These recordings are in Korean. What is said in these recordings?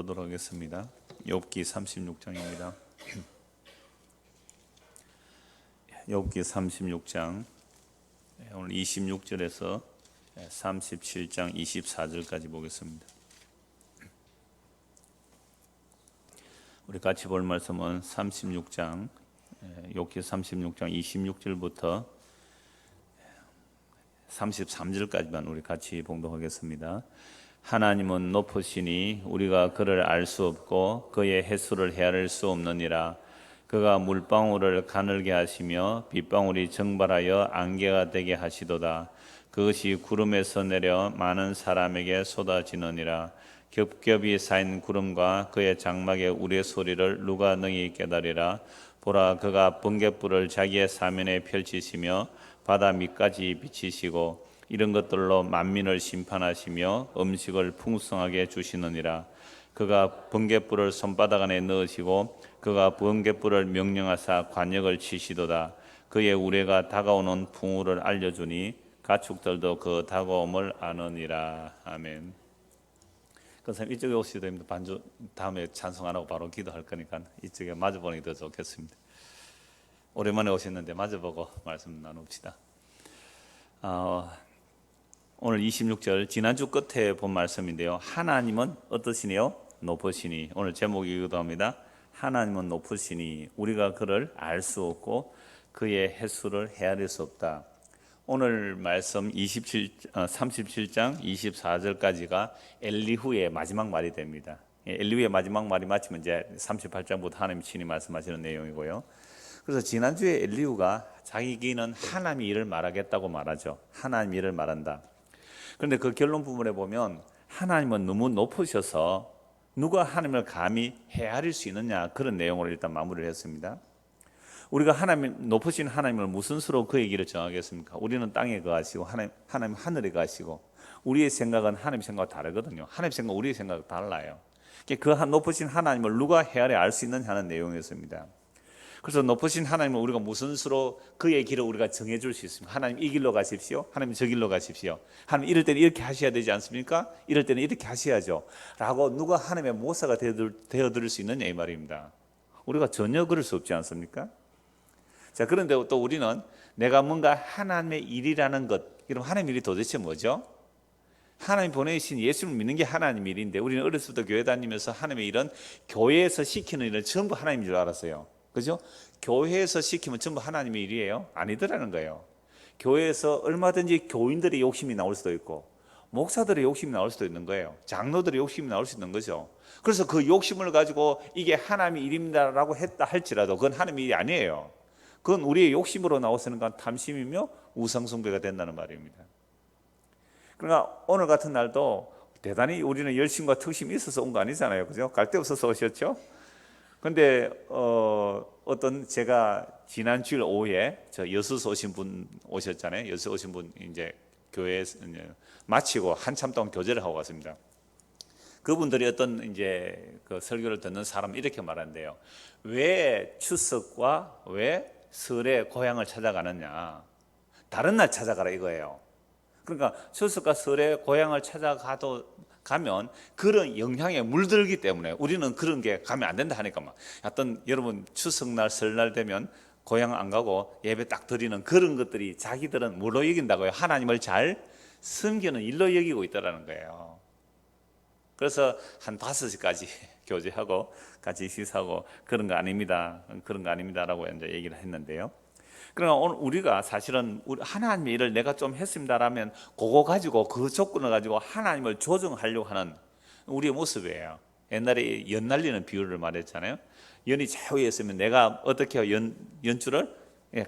보도록 하겠습니다. 욥기 36장입니다. 욥기 36장 오늘 26절에서 37장 24절까지 보겠습니다. 우리 같이 볼 말씀은 36장 욥기 36장 26절부터 33절까지만 우리 같이 봉독하겠습니다. 하나님은 높으시니 우리가 그를 알 수 없고 그의 횟수를 헤아릴 수 없느니라. 그가 물방울을 가늘게 하시며 빗방울이 증발하여 안개가 되게 하시도다. 그것이 구름에서 내려 많은 사람에게 쏟아지느니라. 겹겹이 쌓인 구름과 그의 장막의 우레소리를 누가 능히 깨달으리라. 보라, 그가 번갯불을 자기의 사면에 펼치시며 바다 밑까지 비치시고 이런 것들로 만민을 심판하시며 음식을 풍성하게 주시느니라. 그가 번갯불을 손바닥 안에 넣으시고 그가 번갯불을 명령하사 관역을 치시도다. 그의 우레가 다가오는 풍우를 알려주니 가축들도 그 다가옴을 아느니라. 아멘. 그래서 이쪽에 오시도 됩니다. 반주 다음에 찬송 안 하고 바로 기도할 거니까 이쪽에 마주보는 게 더 좋겠습니다. 오랜만에 오셨는데 마주보고 말씀 나눕시다. 오늘 26절 지난주 끝에 본 말씀인데요. 하나님은 어떠시니요? 높으시니. 오늘 제목이기도 합니다. 하나님은 높으시니 우리가 그를 알 수 없고 그의 횟수를 헤아릴 수 없다. 오늘 말씀 37장 24절까지가 엘리후의 마지막 말이 됩니다. 엘리후의 마지막 말이 마치면 이제 38장부터 하나님 친히 말씀하시는 내용이고요. 그래서 지난주에 엘리후가 자기 길은 하나님의 일을 말하겠다고 말하죠. 하나님의 일을 말한다. 그런데 그 결론 부분에 보면 하나님은 너무 높으셔서 누가 하나님을 감히 헤아릴 수 있느냐, 그런 내용으로 일단 마무리를 했습니다. 우리가 높으신 하나님을 무슨 수로 그의 길을 정하겠습니까? 우리는 땅에 거하시고 하나님 하늘에 거하시고 우리의 생각은 하나님 생각과 다르거든요. 하나님 생각 우리의 생각과 달라요. 그 높으신 하나님을 누가 헤아려 알 수 있느냐 하는 내용이었습니다. 그래서 높으신 하나님을 우리가 무슨 수로 그의 길을 우리가 정해줄 수 있습니까? 하나님 이 길로 가십시오. 하나님 저 길로 가십시오. 하나님 이럴 때는 이렇게 하셔야 되지 않습니까? 이럴 때는 이렇게 하셔야죠. 라고 누가 하나님의 모사가 되어드릴 수 있느냐 이 말입니다. 우리가 전혀 그럴 수 없지 않습니까? 자, 그런데 또 우리는 내가 뭔가 하나님의 일이라는 것, 그럼 하나님의 일이 도대체 뭐죠? 하나님 보내신 예수를 믿는 게 하나님 일인데 우리는 어렸을 때 교회 다니면서 하나님의 일은 교회에서 시키는 일은 전부 하나님인 줄 알았어요. 그죠? 교회에서 시키면 전부 하나님의 일이에요? 아니더라는 거예요. 교회에서 얼마든지 교인들의 욕심이 나올 수도 있고 목사들의 욕심이 나올 수도 있는 거예요. 장로들의 욕심이 나올 수 있는 거죠. 그래서 그 욕심을 가지고 이게 하나님의 일입니다라고 했다 할지라도 그건 하나님의 일이 아니에요. 그건 우리의 욕심으로 나오서는 건 탐심이며 우상숭배가 된다는 말입니다. 그러니까 오늘 같은 날도 대단히 우리는 열심과 특심이 있어서 온 거 아니잖아요. 그죠? 갈 데 없어서 오셨죠? 근데 어떤 제가 지난 주일 오후에 저 여수에서 오신 분 오셨잖아요. 여수 오신 분 이제 교회 마치고 한참 동안 교제를 하고 갔습니다. 그분들이 어떤 이제 그 설교를 듣는 사람 이렇게 말한대요. 왜 추석과 왜 설에 고향을 찾아가느냐? 다른 날 찾아가라 이거예요. 그러니까 추석과 설에 고향을 가면 그런 영향에 물들기 때문에 우리는 그런 게 가면 안 된다 하니까 막 어떤 여러분 추석날 설날 되면 고향 안 가고 예배 딱 드리는 그런 것들이 자기들은 뭘로 여긴다고요? 하나님을 잘 섬기는 일로 여기고 있다라는 거예요. 그래서 한 5시까지 교제하고 같이 식사하고 그런 거 아닙니다라고 이제 얘기를 했는데요. 그러나 오늘 우리가 사실은 하나님의 일을 내가 좀 했습니다라면 그거 가지고 그 조건을 가지고 하나님을 조정하려고 하는 우리의 모습이에요. 옛날에 연 날리는 비유를 말했잖아요. 연이 좌우에 있으면 내가 어떻게 해요? 연줄을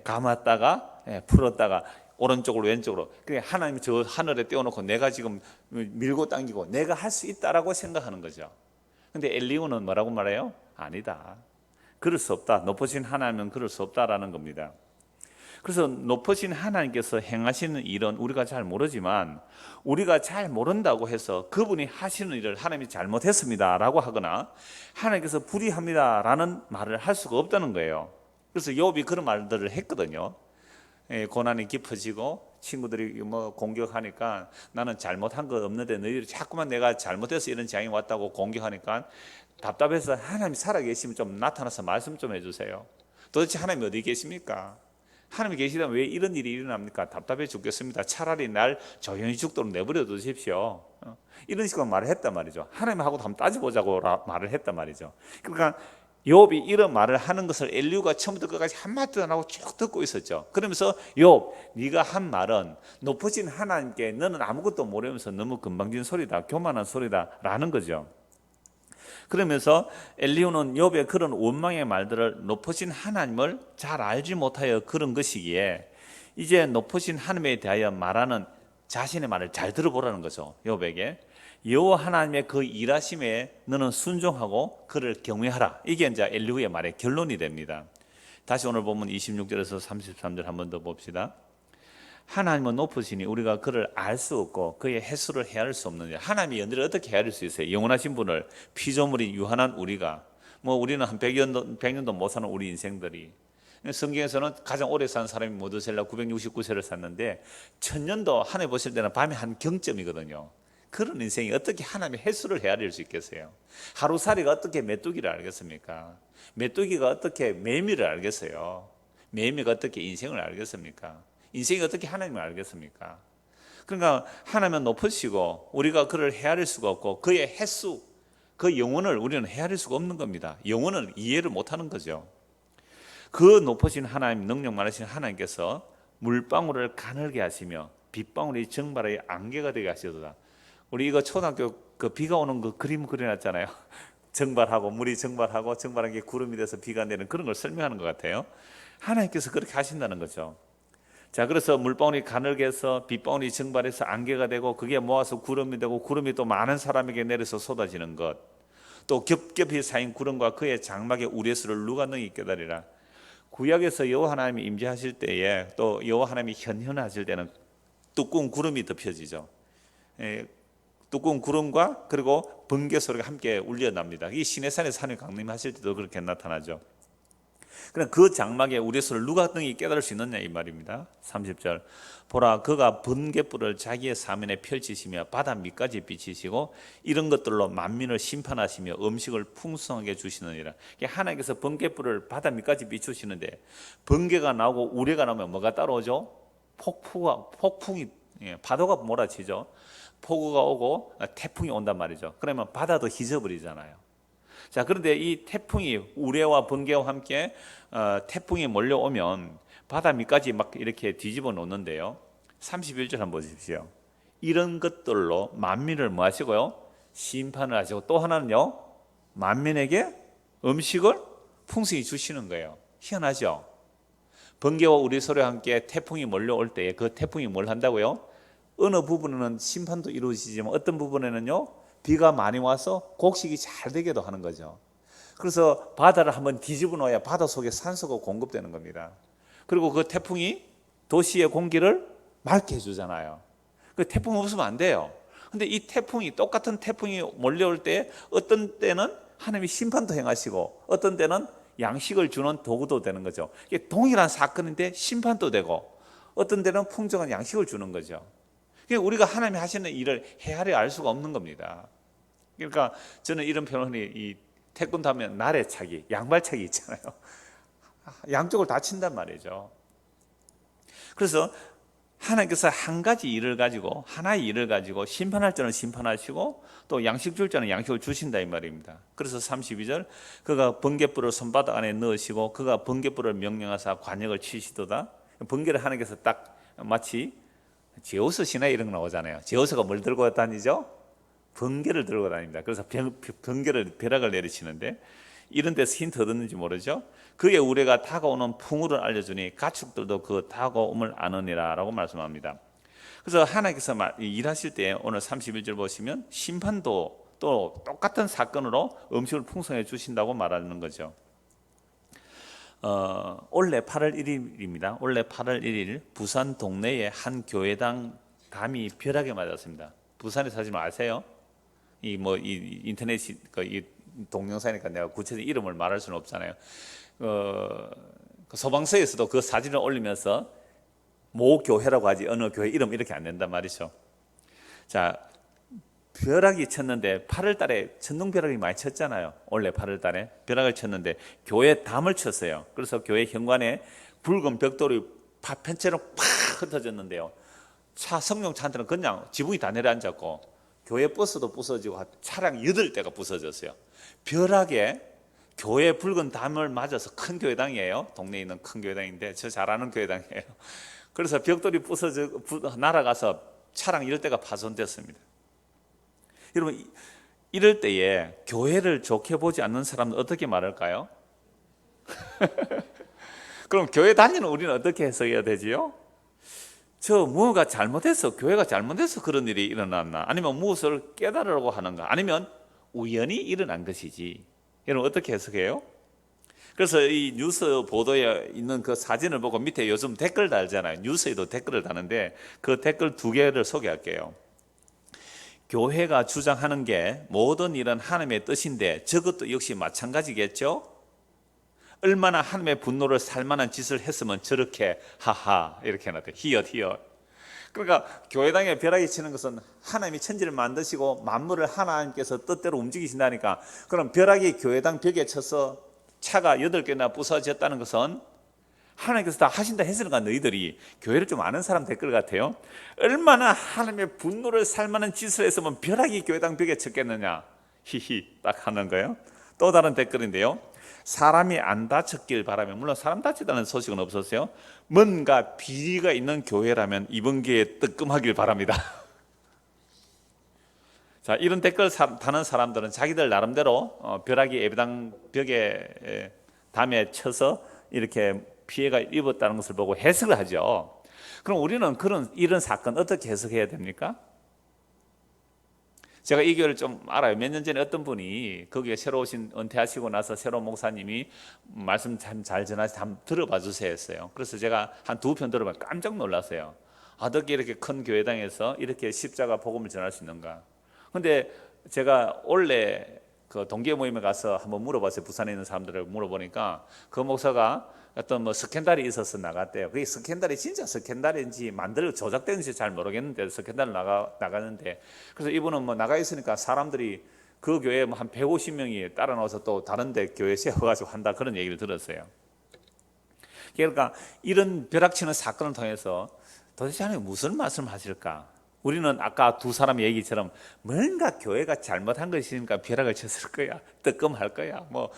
감았다가 풀었다가 오른쪽으로 왼쪽으로. 하나님이 저 하늘에 띄워놓고 내가 지금 밀고 당기고 내가 할 수 있다라고 생각하는 거죠. 근데 엘리후는 뭐라고 말해요? 아니다. 그럴 수 없다. 높으신 하나님은 그럴 수 없다라는 겁니다. 그래서 높으신 하나님께서 행하시는 일은 우리가 잘 모르지만 우리가 잘 모른다고 해서 그분이 하시는 일을 하나님이 잘못했습니다라고 하거나 하나님께서 불의합니다라는 말을 할 수가 없다는 거예요. 그래서 욥이 그런 말들을 했거든요. 고난이 깊어지고 친구들이 뭐 공격하니까 나는 잘못한 거 없는데 너희들이 자꾸만 내가 잘못해서 이런 재앙이 왔다고 공격하니까 답답해서 하나님이 살아계시면 좀 나타나서 말씀 좀 해주세요. 도대체 하나님이 어디 계십니까? 하나님이 계시다면 왜 이런 일이 일어납니까? 답답해 죽겠습니다. 차라리 날 조용히 죽도록 내버려 두십시오. 이런 식으로 말을 했단 말이죠. 하나님하고 한번 따져보자고 말을 했단 말이죠. 그러니까 욥이 이런 말을 하는 것을 엘리후가 처음부터 끝까지 한마디도 안 하고 쭉 듣고 있었죠. 그러면서 욥, 네가 한 말은 높으신 하나님께 너는 아무것도 모르면서 너무 건방진 소리다, 교만한 소리다 라는 거죠. 그러면서 엘리후는 욥의 그런 원망의 말들을 높으신 하나님을 잘 알지 못하여 그런 것이기에 이제 높으신 하나님에 대하여 말하는 자신의 말을 잘 들어보라는 거죠. 욥에게 여호와 하나님의 그 일하심에 너는 순종하고 그를 경외하라. 이게 이제 엘리후의 말의 결론이 됩니다. 다시 오늘 본문 26절에서 33절 한 번 더 봅시다. 하나님은 높으시니 우리가 그를 알 수 없고 그의 횟수를 헤아릴 수 없느냐. 하나님이 연대를 어떻게 헤아릴 수 있어요? 영원하신 분을 피조물이 유한한 우리가, 뭐 우리는 한 100년도 못 사는 우리 인생들이, 성경에서는 가장 오래 산 사람이 모두셀라 969세를 샀는데 1000년도 하늘 보실 때는 밤에 한 경점이거든요. 그런 인생이 어떻게 하나님의 횟수를 헤아릴 수 있겠어요? 하루살이가 어떻게 메뚜기를 알겠습니까? 메뚜기가 어떻게 매미를 알겠어요? 매미가 어떻게 인생을 알겠습니까? 인생이 어떻게 하나님을 알겠습니까? 그러니까 하나님은 높으시고 우리가 그를 헤아릴 수가 없고 그의 횟수, 그 영혼을 우리는 헤아릴 수가 없는 겁니다. 영혼을 이해를 못하는 거죠. 그 높으신 하나님, 능력 많으신 하나님께서 물방울을 가늘게 하시며 빗방울이 정발의 안개가 되게 하시도다. 우리 이거 초등학교 그 비가 오는 그 그림 그려놨잖아요. 정발하고 물이 정발하고 정발한 게 구름이 돼서 비가 내리는 그런 걸 설명하는 것 같아요. 하나님께서 그렇게 하신다는 거죠. 자, 그래서 물방울이 가늘게 해서 빗방울이 정발해서 안개가 되고 그게 모아서 구름이 되고 구름이 또 많은 사람에게 내려서 쏟아지는 것, 또 겹겹이 쌓인 구름과 그의 장막의 우레수를 누가 능히 깨달으리라. 구약에서 여호와 하나님이 임재하실 때에 또 여호와 하나님이 현현하실 때는 두꺼운 구름이 덮여지죠. 두꺼운 구름과 그리고 번개 소리가 함께 울려납니다. 이 시내산에서 하나님 강림하실 때도 그렇게 나타나죠. 그럼 그 장막의 우레수를 누가 능히 깨달을 수 있느냐 이 말입니다. 30절 보라 그가 번개불을 자기의 사면에 펼치시며 바다 밑까지 비치시고 이런 것들로 만민을 심판하시며 음식을 풍성하게 주시느니라. 하나님께서 번개불을 바다 밑까지 비추시는데 번개가 나오고 우레가 나오면 뭐가 따라오죠? 폭풍이 파도가 몰아치죠. 폭우가 오고 태풍이 온단 말이죠. 그러면 바다도 휘저버리잖아요. 자, 그런데 이 태풍이 우레와 번개와 함께 태풍이 몰려오면 바다 밑까지 막 이렇게 뒤집어 놓는데요. 31절 한번 보십시오. 이런 것들로 만민을 뭐 하시고요? 심판을 하시고 또 하나는요, 만민에게 음식을 풍성히 주시는 거예요. 희한하죠? 번개와 우리 소리와 함께 태풍이 몰려올 때에 그 태풍이 뭘 한다고요? 어느 부분에는 심판도 이루어지지만 어떤 부분에는요, 비가 많이 와서 곡식이 잘 되게도 하는 거죠. 그래서 바다를 한번 뒤집어 놓아야 바다 속에 산소가 공급되는 겁니다. 그리고 그 태풍이 도시의 공기를 맑게 해주잖아요. 그 태풍 없으면 안 돼요. 근데 이 태풍이, 똑같은 태풍이 몰려올 때 어떤 때는 하나님이 심판도 행하시고 어떤 때는 양식을 주는 도구도 되는 거죠. 이게 동일한 사건인데 심판도 되고 어떤 때는 풍성한 양식을 주는 거죠. 우리가 하나님이 하시는 일을 헤아려 알 수가 없는 겁니다. 그러니까 저는 이런 표현을 이 태권도 하면 나래차기, 양발차기 있잖아요. 양쪽을 다 친단 말이죠. 그래서 하나님께서 한 가지 일을 가지고, 하나의 일을 가지고 심판할 때는 심판하시고 또 양식 줄 때는 양식을 주신다 이 말입니다. 그래서 32절 그가 번갯불을 손바닥 안에 넣으시고 그가 번갯불을 명령하사 관역을 치시도다. 번개를 하나님께서 딱 마치 제우스 신화에 이런 거 나오잖아요. 제우스가 뭘 들고 다니죠? 번개를 들고 다닙니다. 그래서 번개를 벼락을 내리치는데 이런 데서 힌트 얻었는지 모르죠. 그의 우레가 다가오는 풍우를 알려주니 가축들도 그 다가옴을 아느니라 라고 말씀합니다. 그래서 하나님께서 일하실 때 오늘 31절 보시면 심판도 또 똑같은 사건으로 음식을 풍성해 주신다고 말하는 거죠. 올해 8월 1일입니다. 올해 8월 1일 부산 동네의 한 교회당 담이 벼락에 맞았습니다. 부산에 사시면 아세요? 이 인터넷 이 동영상이니까 내가 구체적인 이름을 말할 수는 없잖아요. 그 소방서에서도 그 사진을 올리면서 모 교회라고 하지 어느 교회 이름 이렇게 안 된단 말이죠. 자, 벼락이 쳤는데 8월 달에 천둥벼락이 많이 쳤잖아요. 원래 8월 달에 벼락을 쳤는데 교회 담을 쳤어요. 그래서 교회 현관에 붉은 벽돌이 파편처럼 팍 흩어졌는데요. 성령차한테는 그냥 지붕이 다 내려앉았고 교회 버스도 부서지고 차량 8대가 부서졌어요. 벼락에 교회 붉은 담을 맞아서 큰 교회당이에요. 동네에 있는 큰 교회당인데 저 잘 아는 교회당이에요. 그래서 벽돌이 날아가서 차량 10대가 파손됐습니다. 여러분, 이럴 때에 교회를 좋게 보지 않는 사람은 어떻게 말할까요? 그럼 교회 다니는 우리는 어떻게 해석해야 되지요? 저 무엇가 잘못해서, 교회가 잘못해서 그런 일이 일어났나? 아니면 무엇을 깨달으려고 하는가? 아니면 우연히 일어난 것이지. 여러분 어떻게 해석해요? 그래서 이 뉴스 보도에 있는 그 사진을 보고 밑에 요즘 댓글 달잖아요. 뉴스에도 댓글을 다는데 그 댓글 2개를 소개할게요. 교회가 주장하는 게 모든 일은 하나님의 뜻인데 저것도 역시 마찬가지겠죠? 얼마나 하나님의 분노를 살 만한 짓을 했으면 저렇게 하하 이렇게 해놨대. 히읗. 그러니까 교회당에 벼락이 치는 것은 하나님이 천지를 만드시고 만물을 하나님께서 뜻대로 움직이신다니까. 그럼 벼락이 교회당 벽에 쳐서 차가 8개나 부서졌다는 것은 하나님께서 다 하신다 했으니까 너희들이 교회를 좀 아는 사람 댓글 같아요. 얼마나 하나님의 분노를 살 만한 짓을 했으면 벼락이 교회당 벽에 쳤겠느냐. 히히 딱 하는 거예요. 또 다른 댓글인데요. 사람이 안 다쳤길 바라며, 물론 사람 다치다는 소식은 없었어요. 뭔가 비리가 있는 교회라면 이번 기회에 뜨끔하길 바랍니다. 자, 이런 댓글 다는 사람들은 자기들 나름대로 벼락이 예배당 벽에 담에 쳐서 이렇게 피해가 입었다는 것을 보고 해석을 하죠. 그럼 우리는 이런 사건 어떻게 해석해야 됩니까? 제가 이 교회를 좀 알아요. 몇 년 전에 어떤 분이 거기에 새로 오신, 은퇴하시고 나서 새로운 목사님이 말씀 참 잘 전하시 한번 들어봐 주세요 했어요. 그래서 제가 한 2편 들어보면 깜짝 놀랐어요. 어떻게 이렇게 큰 교회당에서 이렇게 십자가 복음을 전할 수 있는가. 근데 제가 원래 그 동계 모임에 가서 한번 물어봤어요. 부산에 있는 사람들을 물어보니까 그 목사가 어떤 뭐 스캔들이 있어서 나갔대요. 그게 스캔들이 진짜 스캔들인지 만들고 조작되는지 잘 모르겠는데 스캔들 나가는데, 그래서 이분은 뭐 나가 있으니까 사람들이 그 교회에 뭐 한 150명이 따라 나와서 또 다른 데 교회 세워가지고 한다 그런 얘기를 들었어요. 그러니까 이런 벼락치는 사건을 통해서 도대체 하나님 무슨 말씀을 하실까? 우리는 아까 2사람 얘기처럼 뭔가 교회가 잘못한 것이니까 벼락을 쳤을 거야, 뜨끔할 거야, 뭐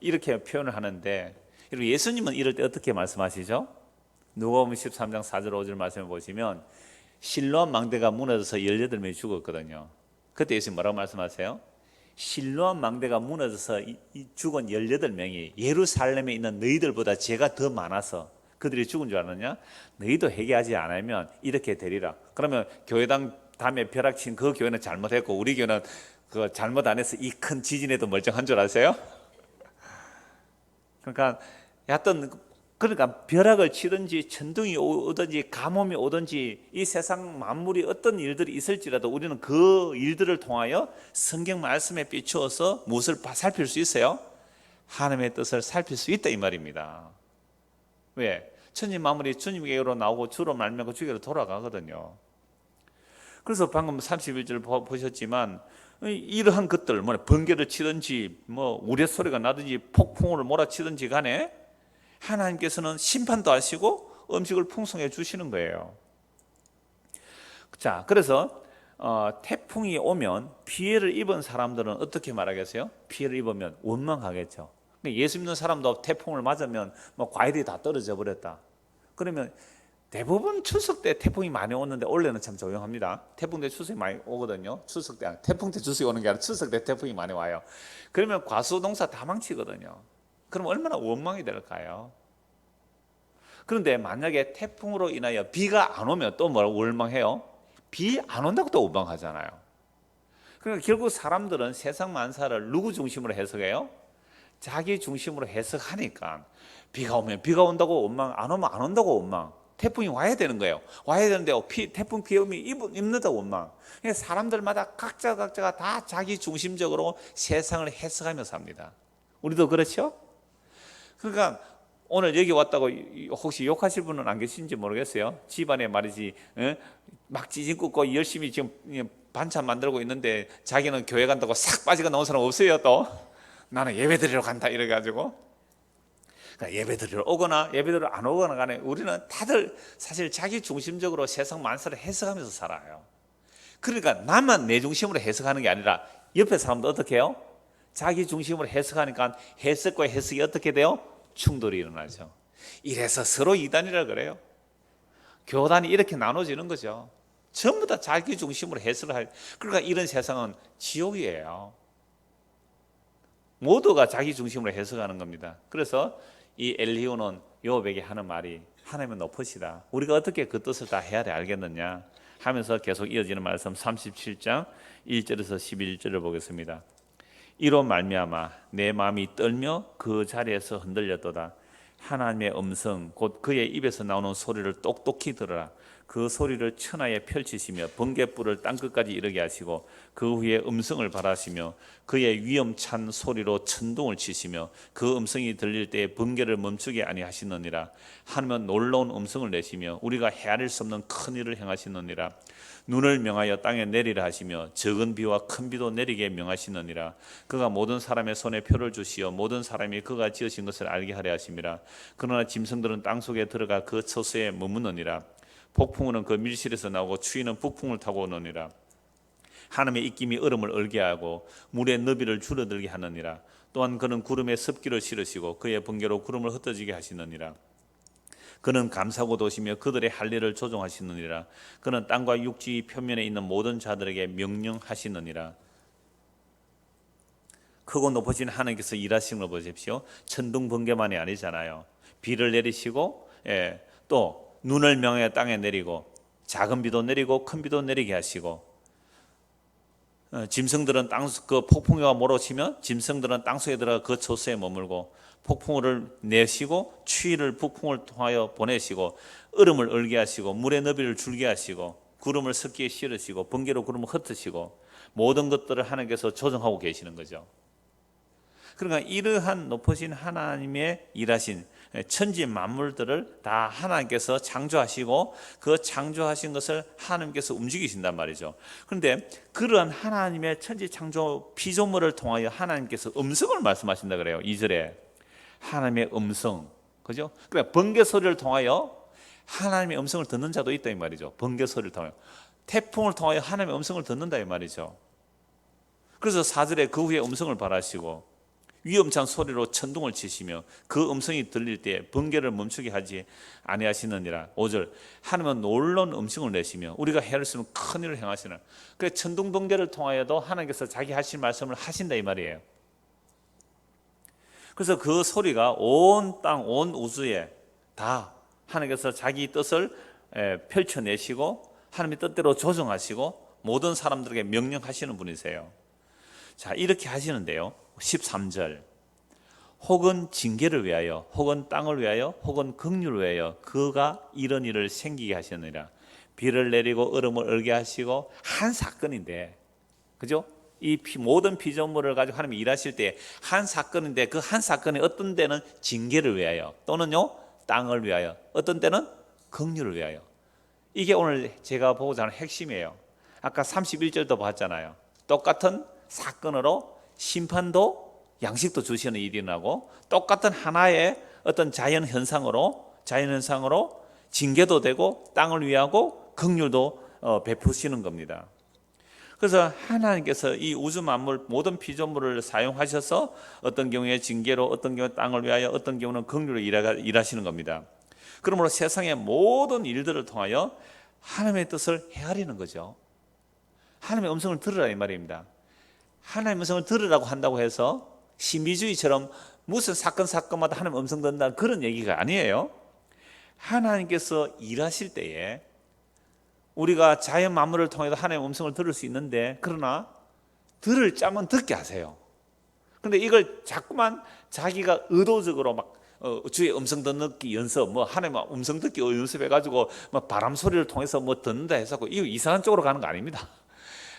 이렇게 표현을 하는데, 그리고 예수님은 이럴 때 어떻게 말씀하시죠? 누가복음 13장 4절 5절 말씀을 보시면 실로암 망대가 무너져서 18명이 죽었거든요. 그때 예수님 뭐라고 말씀하세요? 실로암 망대가 무너져서 죽은 18명이 예루살렘에 있는 너희들보다 죄가 더 많아서 그들이 죽은 줄 아느냐? 너희도 회개하지 않으면 이렇게 되리라. 그러면 교회당 담에 벼락친 그 교회는 잘못했고 우리 교회는 그 잘못 안 해서 이 큰 지진에도 멀쩡한 줄 아세요? 그러니까 벼락을 치든지 천둥이 오든지 가뭄이 오든지 이 세상 만물이 어떤 일들이 있을지라도 우리는 그 일들을 통하여 성경 말씀에 비추어서 무엇을 살필 수 있어요? 하나님의 뜻을 살필 수 있다 이 말입니다. 왜? 천지 만물이 주님께로 나오고 주로 말미암아 주께로 돌아가거든요. 그래서 방금 31절 보셨지만 이러한 것들, 번개를 치든지 우레소리가 나든지 폭풍우를 몰아치든지 간에 하나님께서는 심판도 하시고 음식을 풍성해 주시는 거예요. 자, 그래서 태풍이 오면 피해를 입은 사람들은 어떻게 말하겠어요? 피해를 입으면 원망하겠죠. 예수 믿는 사람도 태풍을 맞으면 과일이 다 떨어져 버렸다. 그러면 대부분 추석 때 태풍이 많이 오는데 원래는 참 조용합니다. 태풍 때 추석이 많이 오거든요. 추석 때 태풍 때 추석이 오는 게 아니라 추석 때 태풍이 많이 와요. 그러면 과수 농사 다 망치거든요. 그럼 얼마나 원망이 될까요? 그런데 만약에 태풍으로 인하여 비가 안 오면 또 뭐라고 원망해요? 비 안 온다고 또 원망하잖아요. 그러니까 결국 사람들은 세상 만사를 누구 중심으로 해석해요? 자기 중심으로 해석하니까 비가 오면 비가 온다고 원망, 안 오면 안 온다고 원망. 태풍이 와야 되는 거예요. 와야 되는데 태풍 비 오면 입는다고 원망. 그러니까 사람들마다 각자가 다 자기 중심적으로 세상을 해석하며 삽니다. 우리도 그렇죠? 그러니까 오늘 여기 왔다고 혹시 욕하실 분은 안 계신지 모르겠어요. 집안에 말이지 막 지진 꽂고 열심히 지금 반찬 만들고 있는데 자기는 교회 간다고 싹 빠지고 나온 사람 없어요. 또 나는 예배 드리러 간다 이래가지고 그러니까 예배 드리러 오거나 예배 드리러 안 오거나 간에 우리는 다들 사실 자기 중심적으로 세상 만사를 해석하면서 살아요. 그러니까 나만 내 중심으로 해석하는 게 아니라 옆에 사람도 어떻게 해요? 자기 중심으로 해석하니까 해석과 해석이 어떻게 돼요? 충돌이 일어나죠. 이래서 서로 이단이라 그래요. 교단이 이렇게 나눠지는 거죠. 전부 다 자기 중심으로 해석을 할. 그러니까 이런 세상은 지옥이에요. 모두가 자기 중심으로 해석하는 겁니다. 그래서 이 엘리후는 요업에게 하는 말이 하나님은 높으시다. 우리가 어떻게 그 뜻을 다 헤아려 알겠느냐 하면서 계속 이어지는 말씀 37장 1절에서 11절을 보겠습니다. 이로 말미암아 내 마음이 떨며 그 자리에서 흔들렸도다. 하나님의 음성 곧 그의 입에서 나오는 소리를 똑똑히 들으라. 그 소리를 천하에 펼치시며 번갯불을 땅끝까지 이르게 하시고 그 후에 음성을 발하시며 그의 위엄찬 소리로 천둥을 치시며 그 음성이 들릴 때에 번개를 멈추게 아니하시느니라. 하나님은 놀라운 음성을 내시며 우리가 헤아릴 수 없는 큰 일을 행하시느니라. 눈을 명하여 땅에 내리라 하시며 적은 비와 큰 비도 내리게 명하시느니라. 그가 모든 사람의 손에 표를 주시어 모든 사람이 그가 지으신 것을 알게 하려 하심이라. 그러나 짐승들은 땅속에 들어가 그 처소에 머무느니라. 폭풍우는 그 밀실에서 나오고 추위는 북풍을 타고 오느니라. 하나님의 입김이 얼음을 얼게 하고 물의 너비를 줄어들게 하느니라. 또한 그는 구름에 습기를 실으시고 그의 번개로 구름을 흩어지게 하시느니라. 그는 감사고 도시며 그들의 할 일을 조종하시느니라. 그는 땅과 육지 표면에 있는 모든 자들에게 명령하시느니라. 크고 높으신 하나님께서 일하시는 걸 보십시오. 천둥 번개만이 아니잖아요. 비를 내리시고 또 눈을 명하여 땅에 내리고 작은 비도 내리고 큰 비도 내리게 하시고 짐승들은 그 폭풍우가 몰아치면 짐승들은 땅속에 들어가 그 처소에 머물고 폭풍우를 내시고 추위를 북풍을 통하여 보내시고 얼음을 얼게 하시고 물의 너비를 줄게 하시고 구름을 습기에 실으시고 번개로 구름을 흩으시고 모든 것들을 하나님께서 조정하고 계시는 거죠. 그러니까 이러한 높으신 하나님의 일하신 천지 만물들을 다 하나님께서 창조하시고 그 창조하신 것을 하나님께서 움직이신단 말이죠. 그런데 그러한 하나님의 천지 창조 피조물을 통하여 하나님께서 음성을 말씀하신다 그래요. 2절에 하나님의 음성, 그죠? 그러니까 번개 소리를 통하여 하나님의 음성을 듣는 자도 있다 이 말이죠. 번개 소리를 통하여 태풍을 통하여 하나님의 음성을 듣는다 이 말이죠. 그래서 4절에 그 후에 음성을 발하시고 위엄찬 소리로 천둥을 치시며 그 음성이 들릴 때 번개를 멈추게 하지 아니하시느니라. 5절 하나님은 놀라운 음성을 내시며 우리가 헤아릴 수 없는 큰 일을 행하시는. 그래서 천둥 번개를 통하여도 하나님께서 자기 하실 말씀을 하신다 이 말이에요. 그래서 그 소리가 온 땅, 온 우주에 다 하나님께서 자기 뜻을 펼쳐내시고 하나님의 뜻대로 조정하시고 모든 사람들에게 명령하시는 분이세요. 자, 이렇게 하시는데요. 13절 혹은 징계를 위하여 혹은 땅을 위하여 혹은 긍휼을 위하여 그가 이런 일을 생기게 하셨느니라. 비를 내리고 얼음을 얼게 하시고 한 사건인데, 그죠? 이 모든 피조물을 가지고 하나님이 일하실 때 한 사건인데 그 한 사건이 어떤 때는 징계를 위하여 또는요 땅을 위하여 어떤 때는 긍휼을 위하여. 이게 오늘 제가 보고자 하는 핵심이에요. 아까 31절도 봤잖아요. 똑같은 사건으로 심판도 양식도 주시는 일이 나고 똑같은 하나의 어떤 자연 현상으로 징계도 되고 땅을 위하고 긍휼도 베푸시는 겁니다. 그래서 하나님께서 이 우주 만물 모든 피조물을 사용하셔서 어떤 경우에 징계로 어떤 경우에 땅을 위하여 어떤 경우는 긍휼로 일하시는 겁니다. 그러므로 세상의 모든 일들을 통하여 하나님의 뜻을 헤아리는 거죠. 하나님의 음성을 들으라 이 말입니다. 하나님의 음성을 들으라고 한다고 해서 신비주의처럼 무슨 사건마다 하나님의 음성 듣는다는 그런 얘기가 아니에요. 하나님께서 일하실 때에 우리가 자연 만물을 통해서 하나님의 음성을 들을 수 있는데 그러나 들을 자면 듣게 하세요. 그런데 이걸 자꾸만 자기가 의도적으로 막 주의 음성 듣기 연습, 하나님의 음성 듣기 연습해가지고 바람 소리를 통해서 듣는다 해서 이거 이상한 쪽으로 가는 거 아닙니다.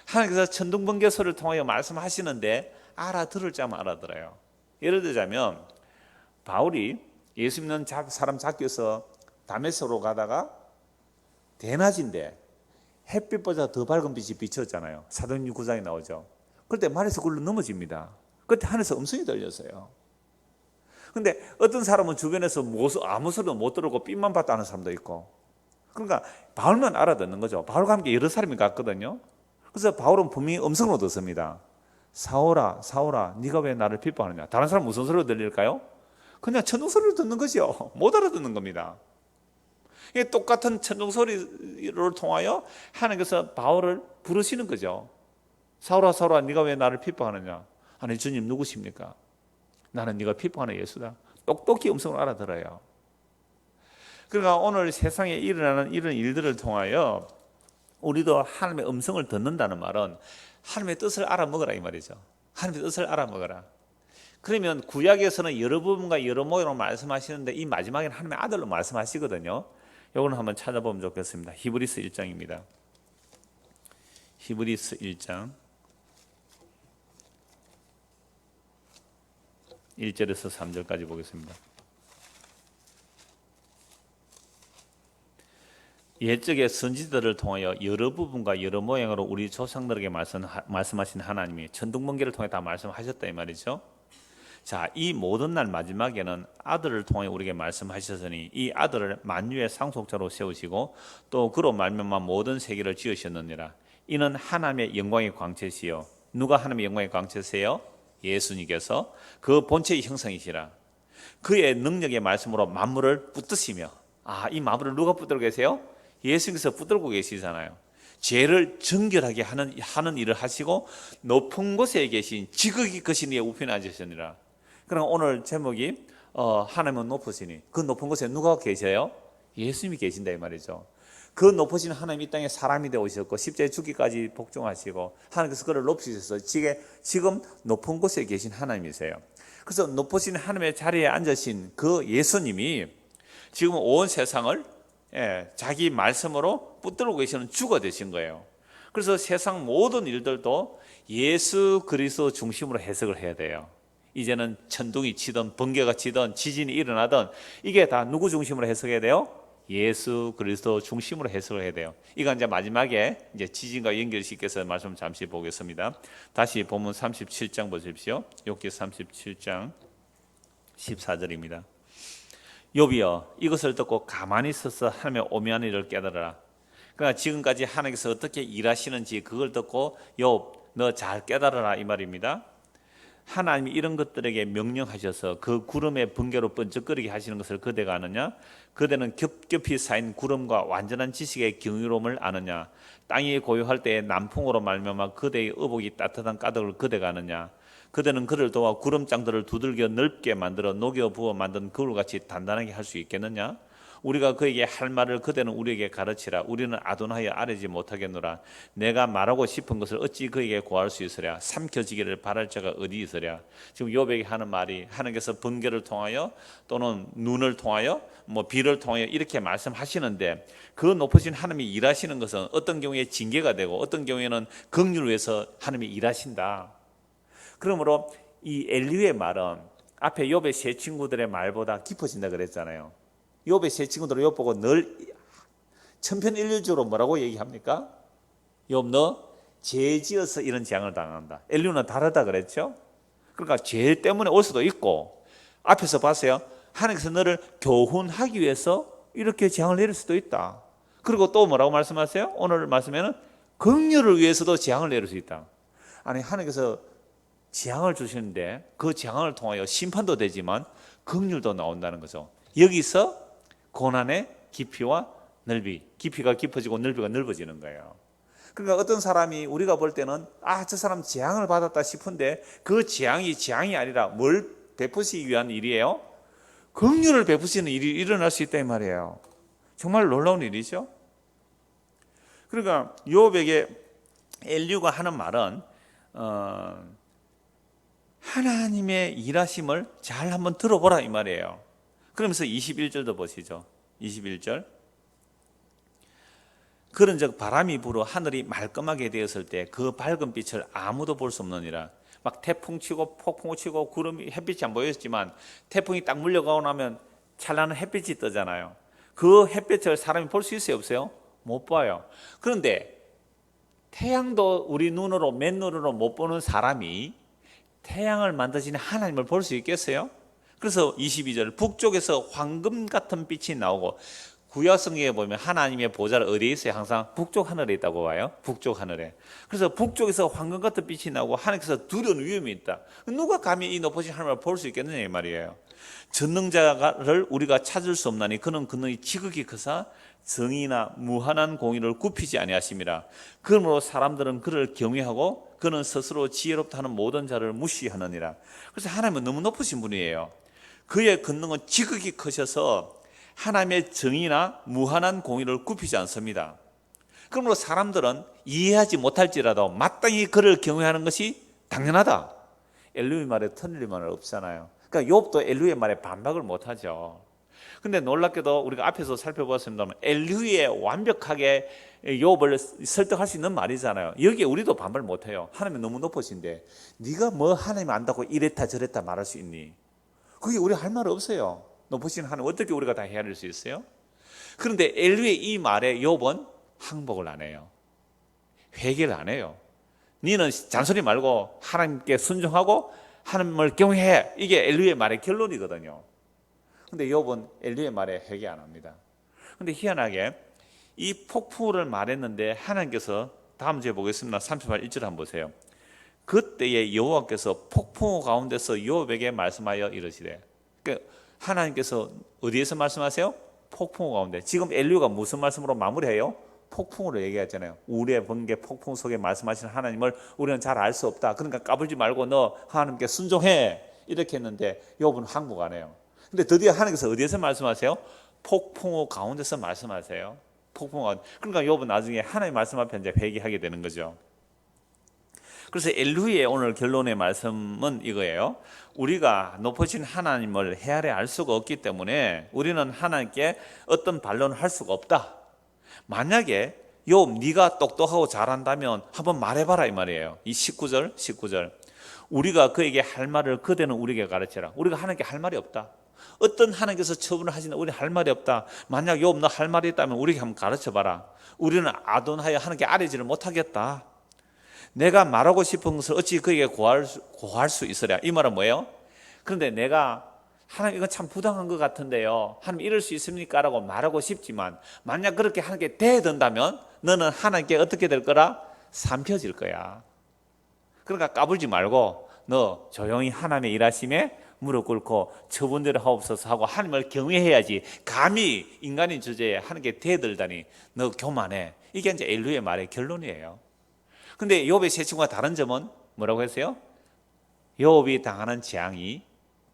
하나님께서 천둥 번개 소리를 통하여 말씀하시는데 알아들을 자면 알아들어요. 예를 들자면 바울이 예수 믿는 사람 잡혀서 다메섹으로 가다가 대낮인데 햇빛보다 더 밝은 빛이 비쳤잖아요. 사도행전 9장에 나오죠. 그때 말에서 굴러 넘어집니다. 그때 하늘에서 음성이 들렸어요. 근데 어떤 사람은 주변에서 아무 소리도 못 들었고 빛만 봤다 하는 사람도 있고, 그러니까 바울만 알아듣는 거죠. 바울과 함께 여러 사람이 갔거든요. 그래서 바울은 분명히 음성으로 듣습니다. 사울아 사울아 네가 왜 나를 핍박하느냐. 다른 사람 무슨 소리로 들릴까요? 그냥 천둥 소리를 듣는 거죠. 못 알아듣는 겁니다. 이게 똑같은 천둥 소리를 통하여 하나님께서 바울을 부르시는 거죠. 사울아 사울아 네가 왜 나를 핍박하느냐. 아니 주님 누구십니까? 나는 네가 핍박하는 예수다. 똑똑히 음성을 알아들어요. 그러니까 오늘 세상에 일어나는 이런 일들을 통하여 우리도 하나님의 음성을 듣는다는 말은 하나님의 뜻을 알아먹으라 이 말이죠. 하나님의 뜻을 알아먹으라. 그러면 구약에서는 여러 부분과 여러 모양으로 말씀하시는데 이 마지막에는 하나님의 아들로 말씀하시거든요. 이거는 한번 찾아보면 좋겠습니다. 히브리서 1장입니다. 히브리서 1장 1절에서 3절까지 보겠습니다. 옛적의 선지자들을 통하여 여러 부분과 여러 모양으로 우리 조상들에게 말씀하신 하나님이 천둥번개를 통해 다 말씀하셨다 이 말이죠. 자, 이 모든 날 마지막에는 아들을 통해 우리에게 말씀하셨으니 이 아들을 만유의 상속자로 세우시고 또 그로 말미암아 모든 세계를 지으셨느니라. 이는 하나님의 영광의 광채시요. 누가 하나님의 영광의 광채세요? 예수님께서 그 본체의 형상이시라. 그의 능력의 말씀으로 만물을 붙드시며, 이 만물을 누가 붙들고 계세요? 예수님께서 붙들고 계시잖아요. 죄를 정결하게 하는 일을 하시고 높은 곳에 계신 지극히 크신 이의 우편에 앉으시니라. 그럼 오늘 제목이 하나님은 높으시니, 그 높은 곳에 누가 계세요? 예수님이 계신다 이 말이죠. 그 높으신 하나님 이 땅에 사람이 되어 오셨고 십자가에 죽기까지 복종하시고 하나님께서 그를 높이셔서 지금 높은 곳에 계신 하나님이세요. 그래서 높으신 하나님의 자리에 앉으신 그 예수님이 지금 온 세상을 자기 말씀으로 붙들고 계시는 주가 되신 거예요. 그래서 세상 모든 일들도 예수 그리스도 중심으로 해석을 해야 돼요. 이제는 천둥이 치든 번개가 치든 지진이 일어나든 이게 다 누구 중심으로 해석해야 돼요? 예수 그리스도 중심으로 해석을 해야 돼요. 이건 이제 마지막에 이제 지진과 연결시켜서 말씀 잠시 보겠습니다. 다시 본문 37장 보십시오. 욥기 37장 14절입니다. 욥이여 이것을 듣고 가만히 있어서 하나님의 오묘한 일을 깨달으라. 그러니까 지금까지 하나님께서 어떻게 일하시는지 그걸 듣고 욥 너 잘 깨달으라 이 말입니다. 하나님이 이런 것들에게 명령하셔서 그 구름의 번개로 번쩍거리게 하시는 것을 그대가 아느냐? 그대는 겹겹이 쌓인 구름과 완전한 지식의 경이로움을 아느냐? 땅이 고요할 때에 남풍으로 말미암아 그대의 의복이 따뜻한 까닭을 그대가 아느냐? 그대는 그를 도와 구름장들을 두들겨 넓게 만들어 녹여 부어 만든 그울같이 단단하게 할 수 있겠느냐? 우리가 그에게 할 말을 그대는 우리에게 가르치라. 우리는 아둔하여 아뢰지 못하겠노라. 내가 말하고 싶은 것을 어찌 그에게 고할 수 있으랴. 삼켜지기를 바랄 자가 어디 있으랴. 지금 욥에게 하는 말이 하나님께서 번개를 통하여 또는 눈을 통하여 비를 통하여 이렇게 말씀하시는데 그 높으신 하나님이 일하시는 것은 어떤 경우에 징계가 되고 어떤 경우에는 긍휼을 위해서 하나님이 일하신다. 그러므로 이 엘리후의 말은 앞에 욥의 세 친구들의 말보다 깊어진다 그랬잖아요. 욥의 세 친구들은 욥 보고 늘 천편일률적으로 뭐라고 얘기합니까? 욥 너 죄지어서 이런 재앙을 당한다. 엘리후는 다르다 그랬죠. 그러니까 죄 때문에 올 수도 있고 앞에서 봤어요. 하나님께서 너를 교훈하기 위해서 이렇게 재앙을 내릴 수도 있다. 그리고 또 뭐라고 말씀하세요? 오늘 말씀에는 긍휼을 위해서도 재앙을 내릴 수 있다. 아니 하나님께서 재앙을 주시는데 그 재앙을 통하여 심판도 되지만 긍휼도 나온다는 거죠. 여기서 고난의 깊이와 넓이, 깊이가 깊어지고 넓이가 넓어지는 거예요. 그러니까 어떤 사람이 우리가 볼 때는 저 사람 재앙을 받았다 싶은데 그 재앙이 아니라 뭘 베푸시기 위한 일이에요? 긍휼을 베푸시는 일이 일어날 수 있다 이 말이에요. 정말 놀라운 일이죠. 그러니까 욥에게 엘리후가 하는 말은 하나님의 일하심을 잘 한번 들어보라 이 말이에요. 그러면서 21절도 보시죠. 21절. 그런즉 바람이 불어 하늘이 말끔하게 되었을 때 그 밝은 빛을 아무도 볼 수 없느니라. 막 태풍 치고 폭풍을 치고 구름이 햇빛이 안 보였지만 태풍이 딱 물려가고 나면 찬란한 햇빛이 뜨잖아요. 그 햇빛을 사람이 볼 수 있어요, 없어요? 못 봐요. 그런데 태양도 우리 눈으로 맨눈으로 못 보는 사람이 태양을 만드시는 하나님을 볼 수 있겠어요? 그래서 22절 북쪽에서 황금 같은 빛이 나오고, 구약 성경에 보면 하나님의 보좌를 어디에 있어요? 항상 북쪽 하늘에 있다고 봐요. 북쪽 하늘에. 그래서 북쪽에서 황금 같은 빛이 나오고 하나님께서 두려운 위험이 있다. 누가 감히 이 높으신 하나님을 볼 수 있겠느냐 이 말이에요. 전능자를 우리가 찾을 수 없나니 그는 근능이 지극히 크사 정의나 무한한 공의를 굽히지 아니하심이라. 그러므로 사람들은 그를 경외하고 그는 스스로 지혜롭다 하는 모든 자를 무시하느니라. 그래서 하나님은 너무 높으신 분이에요. 그의 근능은 지극히 크셔서 하나님의 정의나 무한한 공의를 굽히지 않습니다. 그러므로 사람들은 이해하지 못할지라도 마땅히 그를 경외하는 것이 당연하다. 엘리의 말에 틀릴 말 없잖아요. 그러니까 욥도 엘리의 말에 반박을 못하죠. 근데 놀랍게도 우리가 앞에서 살펴보았습니다만 엘리의 완벽하게 욥을 설득할 수 있는 말이잖아요. 여기에 우리도 반발 못해요. 하나님이 너무 높으신데 네가 뭐 하나님 안다고 이랬다 저랬다 말할 수 있니? 그게 우리 할 말 없어요. 높으신 하나님 어떻게 우리가 다 헤아릴 수 있어요? 그런데 엘리의 이 말에 욥은 항복을 안 해요. 회개를 안 해요. 너는 잔소리 말고 하나님께 순종하고 하나님을 경외해. 이게 엘리의 말의 결론이거든요. 근데 욥은 엘리의 말에 회개 안 합니다. 근데 희한하게 이 폭풍우를 말했는데 하나님께서 다음 주에 보겠습니다. 38 1절 한번 보세요. 그때에 여호와께서 폭풍우 가운데서 욥에게 말씀하여 이르시되, 그러니까 하나님께서 어디에서 말씀하세요? 폭풍우 가운데. 지금 엘리야가 무슨 말씀으로 마무리해요? 폭풍우를 얘기하잖아요. 우리의 번개 폭풍 속에 말씀하시는 하나님을 우리는 잘 알 수 없다. 그러니까 까불지 말고 너 하나님께 순종해. 이렇게 했는데 욥은 항복 안 해요. 근데 드디어 하나님께서 어디에서 말씀하세요? 폭풍우 가운데서 말씀하세요. 폭풍우 가운데. 그러니까 욥은 나중에 하나님 말씀 앞에 이제 회개하게 되는 거죠. 그래서 엘리야의 오늘 결론의 말씀은 이거예요. 우리가 높으신 하나님을 헤아려 알 수가 없기 때문에 우리는 하나님께 어떤 반론을 할 수가 없다. 만약에 욥 네가 똑똑하고 잘한다면 한번 말해봐라 이 말이에요. 이 19절 우리가 그에게 할 말을 그대는 우리에게 가르쳐라. 우리가 하나님께 할 말이 없다. 어떤 하나님께서 처분을 하시는 우리 할 말이 없다. 만약 욥 너 할 말이 있다면 우리에게 한번 가르쳐봐라. 우리는 아돈하여 하나님께 아뢰지를 못하겠다. 내가 말하고 싶은 것을 어찌 그에게 고할 수 있으랴. 이 말은 뭐예요? 그런데 내가 하나님 이건 참 부당한 것 같은데요, 하나님 이럴 수 있습니까? 라고 말하고 싶지만 만약 그렇게 하나님께 대든다면 너는 하나님께 어떻게 될 거라? 삼켜질 거야. 그러니까 까불지 말고 너 조용히 하나님의 일하심에 무릎 꿇고 처분대로 하옵소서 하고 하나님을 경외해야지. 감히 인간의 주제에 하나님께 대들다니 너 교만해. 이게 이제 엘리야의 말의 결론이에요. 근데 욥의 세 친구가 다른 점은 뭐라고 했어요? 욥이 당하는 재앙이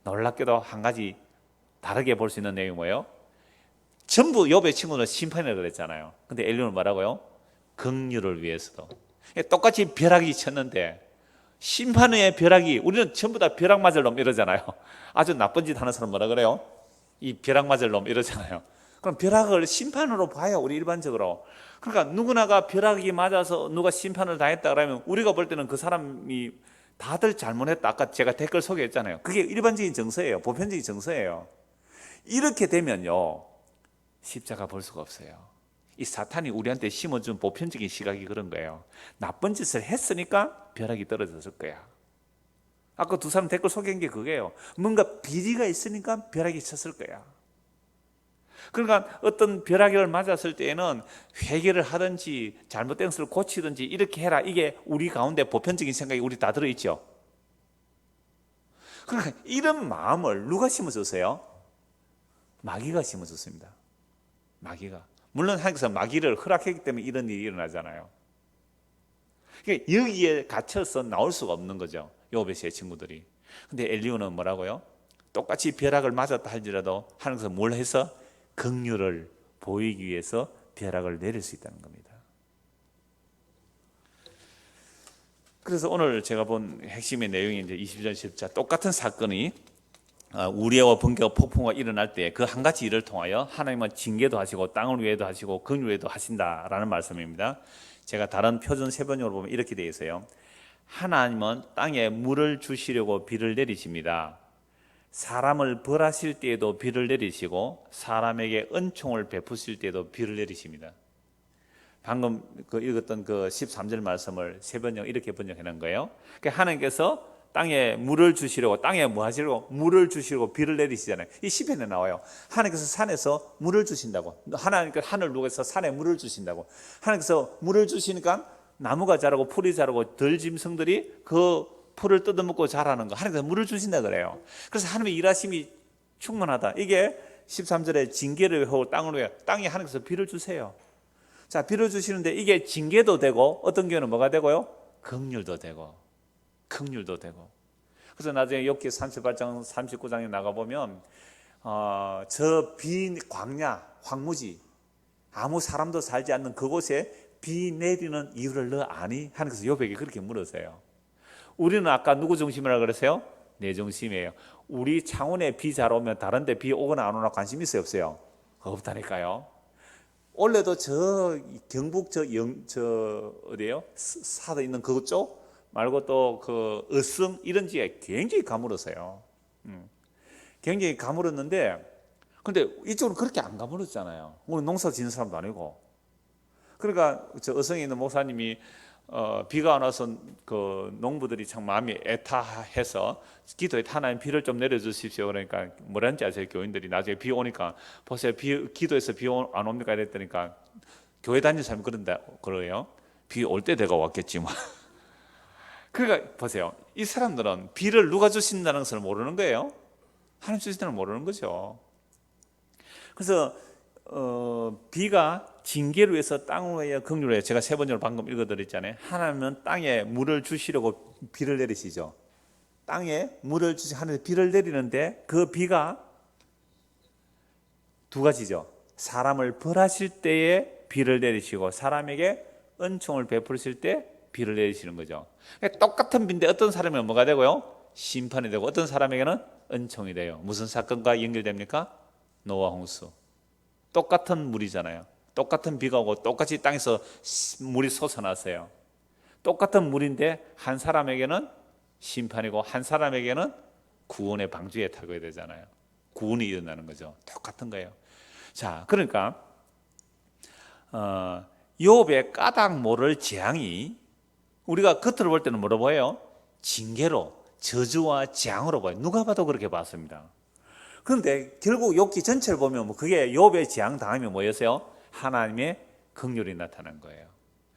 놀랍게도 한 가지 다르게 볼 수 있는 내용이 뭐예요? 전부 욥의 친구는 심판이라고 그랬잖아요. 근데 엘리야는 뭐라고요? 긍휼을 위해서도. 똑같이 벼락이 쳤는데 심판의 벼락이, 우리는 전부 다 벼락 맞을 놈 이러잖아요. 아주 나쁜 짓 하는 사람 뭐라 그래요? 이 벼락 맞을 놈 이러잖아요. 그럼 벼락을 심판으로 봐요, 우리 일반적으로. 그러니까 누구나가 벼락이 맞아서 누가 심판을 당했다 그러면 우리가 볼 때는 그 사람이 다들 잘못했다. 아까 제가 댓글 소개했잖아요. 그게 일반적인 정서예요. 보편적인 정서예요. 이렇게 되면요, 십자가 볼 수가 없어요. 이 사탄이 우리한테 심어준 보편적인 시각이 그런 거예요. 나쁜 짓을 했으니까 벼락이 떨어졌을 거야. 아까 두 사람 댓글 소개한 게 그거예요. 뭔가 비리가 있으니까 벼락이 쳤을 거야. 그러니까 어떤 벼락을 맞았을 때에는 회개를 하든지 잘못된 것을 고치든지 이렇게 해라. 이게 우리 가운데 보편적인 생각이 우리 다 들어있죠. 그러니까 이런 마음을 누가 심어줬어요? 마귀가 심어줬습니다. 마귀가. 물론 하나님께서 마귀를 허락했기 때문에 이런 일이 일어나잖아요. 그러니까 여기에 갇혀서 나올 수가 없는 거죠, 욥의 세 친구들이. 근데 엘리야는 뭐라고요? 똑같이 벼락을 맞았다 할지라도 하나님께서 뭘 해서? 긍휼을 보이기 위해서 벼락을 내릴 수 있다는 겁니다. 그래서 오늘 제가 본 핵심의 내용이 이제 20절 10절 똑같은 사건이 우리와 번개와 폭풍과 일어날 때 그 한 가지 일을 통하여 하나님은 징계도 하시고 땅을 위에도 하시고 긍휼 위에도 하신다라는 말씀입니다. 제가 다른 표준 세번역으로 보면 이렇게 되어 있어요. 하나님은 땅에 물을 주시려고 비를 내리십니다. 사람을 벌하실 때에도 비를 내리시고 사람에게 은총을 베푸실 때에도 비를 내리십니다. 방금 읽었던 그 13절 말씀을 세 번역 이렇게 번역해 놓은 거예요. 그러니까 하나님께서 땅에 물을 주시려고, 땅에 뭐 하시려고? 물을 주시려고 비를 내리시잖아요. 이 시편에 나와요. 하나님께서 산에서 물을 주신다고. 하나님께서 하늘 누에서 산에 물을 주신다고. 하나님께서 물을 주시니까 나무가 자라고 풀이 자라고 들짐승들이 그 풀을 뜯어먹고 자라는 거. 하나님께서 물을 주신다 그래요. 그래서 하나님의 일하심이 충만하다. 이게 13절에 징계를 하고 땅을 위해, 땅에 하나님께서 비를 주세요. 자, 비를 주시는데 이게 징계도 되고 어떤 경우는 뭐가 되고요? 긍휼도 되고 긍휼도 되고. 그래서 나중에 욥기 38장 39장에 나가보면 저 빈 광야 황무지 아무 사람도 살지 않는 그곳에 비 내리는 이유를 너 아니? 하나님께서 욥에게 그렇게 물으세요. 우리는 아까 누구 중심이라고 그랬어요? 내 중심이에요. 우리 창원에 비 잘 오면 다른 데 비 오거나 안 오나 관심 있어요 없어요? 없다니까요. 원래도 저 경북 저 어디예요? 사도 있는 그쪽 말고 또 그 어성 이런 지에 굉장히 가물었어요. 굉장히 가물었는데, 근데 이쪽은 그렇게 안 가물었잖아요. 오늘 농사 짓는 사람도 아니고. 그러니까 저 어성에 있는 목사님이 비가 안 와서 그 농부들이 참 마음이 애타해서 기도에 하나님 비를 좀 내려주십시오. 그러니까 뭐라는지 아세요? 교인들이 나중에 비 오니까 보세요. 기도해서 비 안 옵니까? 이랬더니까 교회 다니는 사람이 그런다 그래요. 비 올 때 내가 왔겠지 뭐. 그러니까 보세요. 이 사람들은 비를 누가 주신다는 것을 모르는 거예요. 하나님 주신다는 걸 모르는 거죠. 그래서 비가 징계를 위해서 땅을 위해 긍휼을 해요. 제가 세 번째로 방금 읽어드렸잖아요. 하나님은 땅에 물을 주시려고 비를 내리시죠. 땅에 물을 주시 하늘에 비를 내리는데 그 비가 두 가지죠. 사람을 벌하실 때에 비를 내리시고 사람에게 은총을 베푸실 때 비를 내리시는 거죠. 그러니까 똑같은 비인데 어떤 사람에게는 뭐가 되고요? 심판이 되고 어떤 사람에게는 은총이 돼요. 무슨 사건과 연결됩니까? 노아 홍수. 똑같은 물이잖아요. 똑같은 비가 오고 똑같이 땅에서 물이 솟아났어요. 똑같은 물인데 한 사람에게는 심판이고 한 사람에게는 구원의 방주에 타게 되잖아요. 구원이 일어나는 거죠. 똑같은 거예요. 자, 그러니까 욥의 까닭 모를 재앙이 우리가 겉으로 볼 때는 뭐로 보여요? 징계로, 저주와 재앙으로 보여요. 누가 봐도 그렇게 봤습니다. 그런데 결국 욥기 전체를 보면 뭐 그게 욥의 재앙 당하면 뭐였어요? 하나님의 긍휼이 나타난 거예요.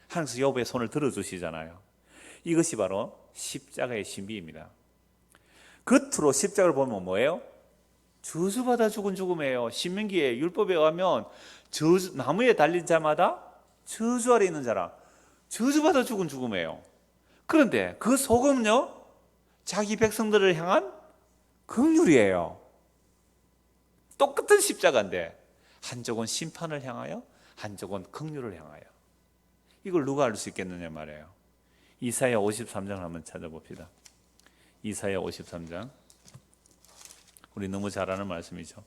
하나님께서 욥의 손을 들어주시잖아요. 이것이 바로 십자가의 신비입니다. 겉으로 십자가를 보면 뭐예요? 저주받아 죽은 죽음이에요. 신명기에 율법에 의하면 나무에 달린 자마다 저주 아래 있는 자라 저주받아 죽은 죽음이에요. 그런데 그 속음은요, 자기 백성들을 향한 긍휼이에요. 똑같은 십자가인데 한쪽은 심판을 향하여 한쪽은 긍휼을 향하여. 이걸 누가 알 수 있겠느냐 말이에요. 이사야 53장을 한번 찾아봅시다. 이사야 53장. 우리 너무 잘 아는 말씀이죠.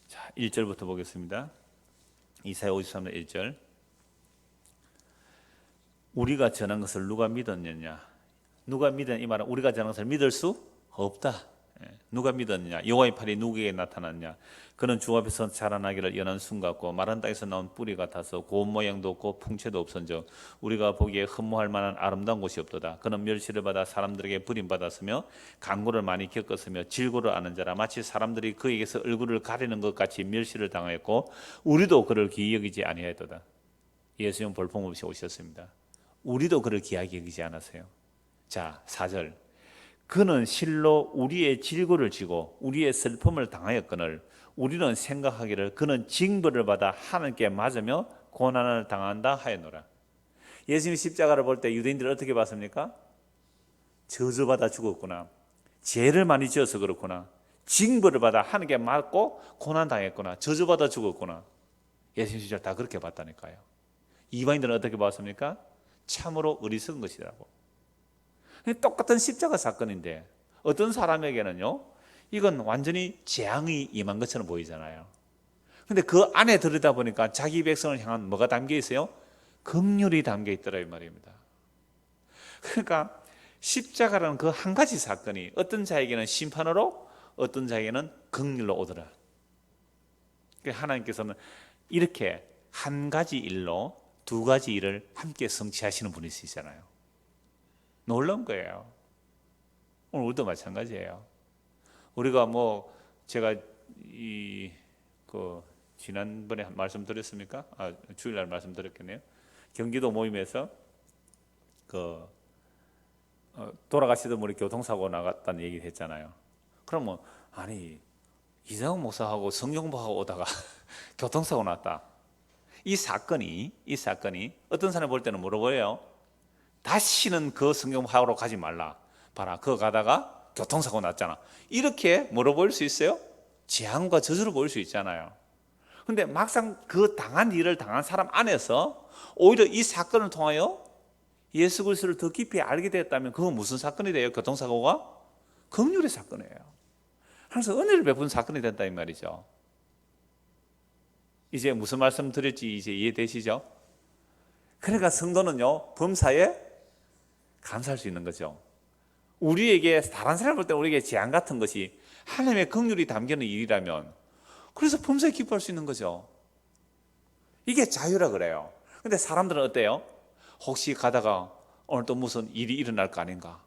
자, 1절부터 보겠습니다. 이사야 53장 1절. 우리가 전한 것을 누가 믿었느냐? 누가 믿은 이 말은 우리가 전한 것을 믿을 수 없다. 누가 믿었느냐? 여호와의 팔이 누구에게 나타났냐? 그는 주 앞에서 자라나기를 연한 순 같고 마른 땅에서 나온 뿌리 같아서 고운 모양도 없고 풍채도 없은즉 우리가 보기에 흠모할 만한 아름다운 곳이 없도다. 그는 멸시를 받아 사람들에게 버림받았으며 강고를 많이 겪었으며 질고를 아는 자라 마치 사람들이 그에게서 얼굴을 가리는 것 같이 멸시를 당하였고 우리도 그를 귀히 여기지 아니하였도다. 예수님 볼품없이 오셨습니다. 우리도 그를 귀하게 여기지 않았어요. 자, 4절. 그는 실로 우리의 질고를 지고 우리의 슬픔을 당하였거늘 우리는 생각하기를 그는 징벌을 받아 하나님께 맞으며 고난을 당한다 하였노라. 예수님 십자가를 볼 때 유대인들은 어떻게 봤습니까? 저주받아 죽었구나. 죄를 많이 지어서 그렇구나. 징벌을 받아 하나님께 맞고 고난 당했구나. 저주받아 죽었구나. 예수님 십자가 다 그렇게 봤다니까요. 이방인들은 어떻게 봤습니까? 참으로 어리석은 것이라고. 똑같은 십자가 사건인데 어떤 사람에게는요, 이건 완전히 재앙이 임한 것처럼 보이잖아요. 그런데 그 안에 들여다 보니까 자기 백성을 향한 뭐가 담겨 있어요? 긍휼이 담겨 있더라 이 말입니다. 그러니까 십자가라는 그 한 가지 사건이 어떤 자에게는 심판으로, 어떤 자에게는 긍휼로 오더라. 하나님께서는 이렇게 한 가지 일로 두 가지 일을 함께 성취하시는 분이시잖아요. 놀라운 거예요. 오늘 우리도 마찬가지예요. 우리가 제가 지난번에 말씀드렸습니까? 주일날 말씀드렸겠네요. 경기도 모임에서 돌아가시던 분이 교통사고 나갔다는 얘기를 했잖아요. 그러면 이상훈 목사하고 성경보하고 오다가 교통사고 났다. 이 사건이 어떤 사람이 볼 때는 뭐라 보여요? 다시는 그 성경보하러 가지 말라. 봐라, 그거 가다가 교통사고 났잖아. 이렇게 뭐로 보일 수 있어요? 재앙과 저주로 보일 수 있잖아요. 근데 막상 그 당한 일을 당한 사람 안에서 오히려 이 사건을 통하여 예수 그리스도를 더 깊이 알게 되었다면 그건 무슨 사건이 돼요? 교통사고가? 긍휼의 사건이에요. 그래서 은혜를 베푼 사건이 된다 이 말이죠. 이제 무슨 말씀 드릴지 이제 이해되시죠? 그러니까 성도는요, 범사에 감사할 수 있는 거죠. 우리에게, 다른 사람 볼 때 우리에게 재앙 같은 것이 하나님의 긍휼이 담기는 일이라면, 그래서 범사에 기뻐할 수 있는 거죠. 이게 자유라 그래요. 근데 사람들은 어때요? 혹시 가다가 오늘 또 무슨 일이 일어날 거 아닌가?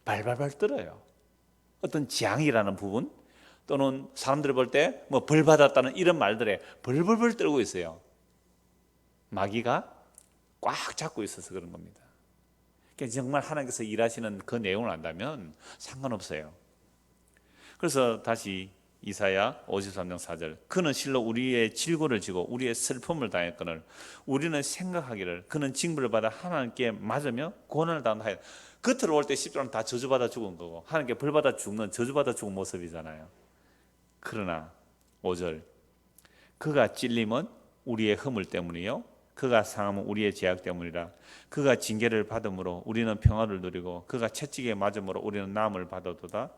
발발발 떨어요. 어떤 재앙이라는 부분, 또는 사람들이 볼 때 벌 받았다는 이런 말들에 벌벌벌 떨고 있어요. 마귀가 꽉 잡고 있어서 그런 겁니다. 그러니까 정말 하나님께서 일하시는 그 내용을 안다면 상관없어요. 그래서 다시 이사야 53장 4절, 그는 실로 우리의 질고를 지고 우리의 슬픔을 당했거늘 우리는 생각하기를 그는 징벌을 받아 하나님께 맞으며 고난을 당한 하여. 겉으로 볼 때 십자가는 다 저주받아 죽은 거고 하나님께 벌받아 죽는, 저주받아 죽은 모습이잖아요. 그러나 5절, 그가 찔림은 우리의 허물 때문이요 그가 상함은 우리의 죄악 때문이라. 그가 징계를 받음으로 우리는 평화를 누리고 그가 채찍에 맞음으로 우리는 나음을 받아도다.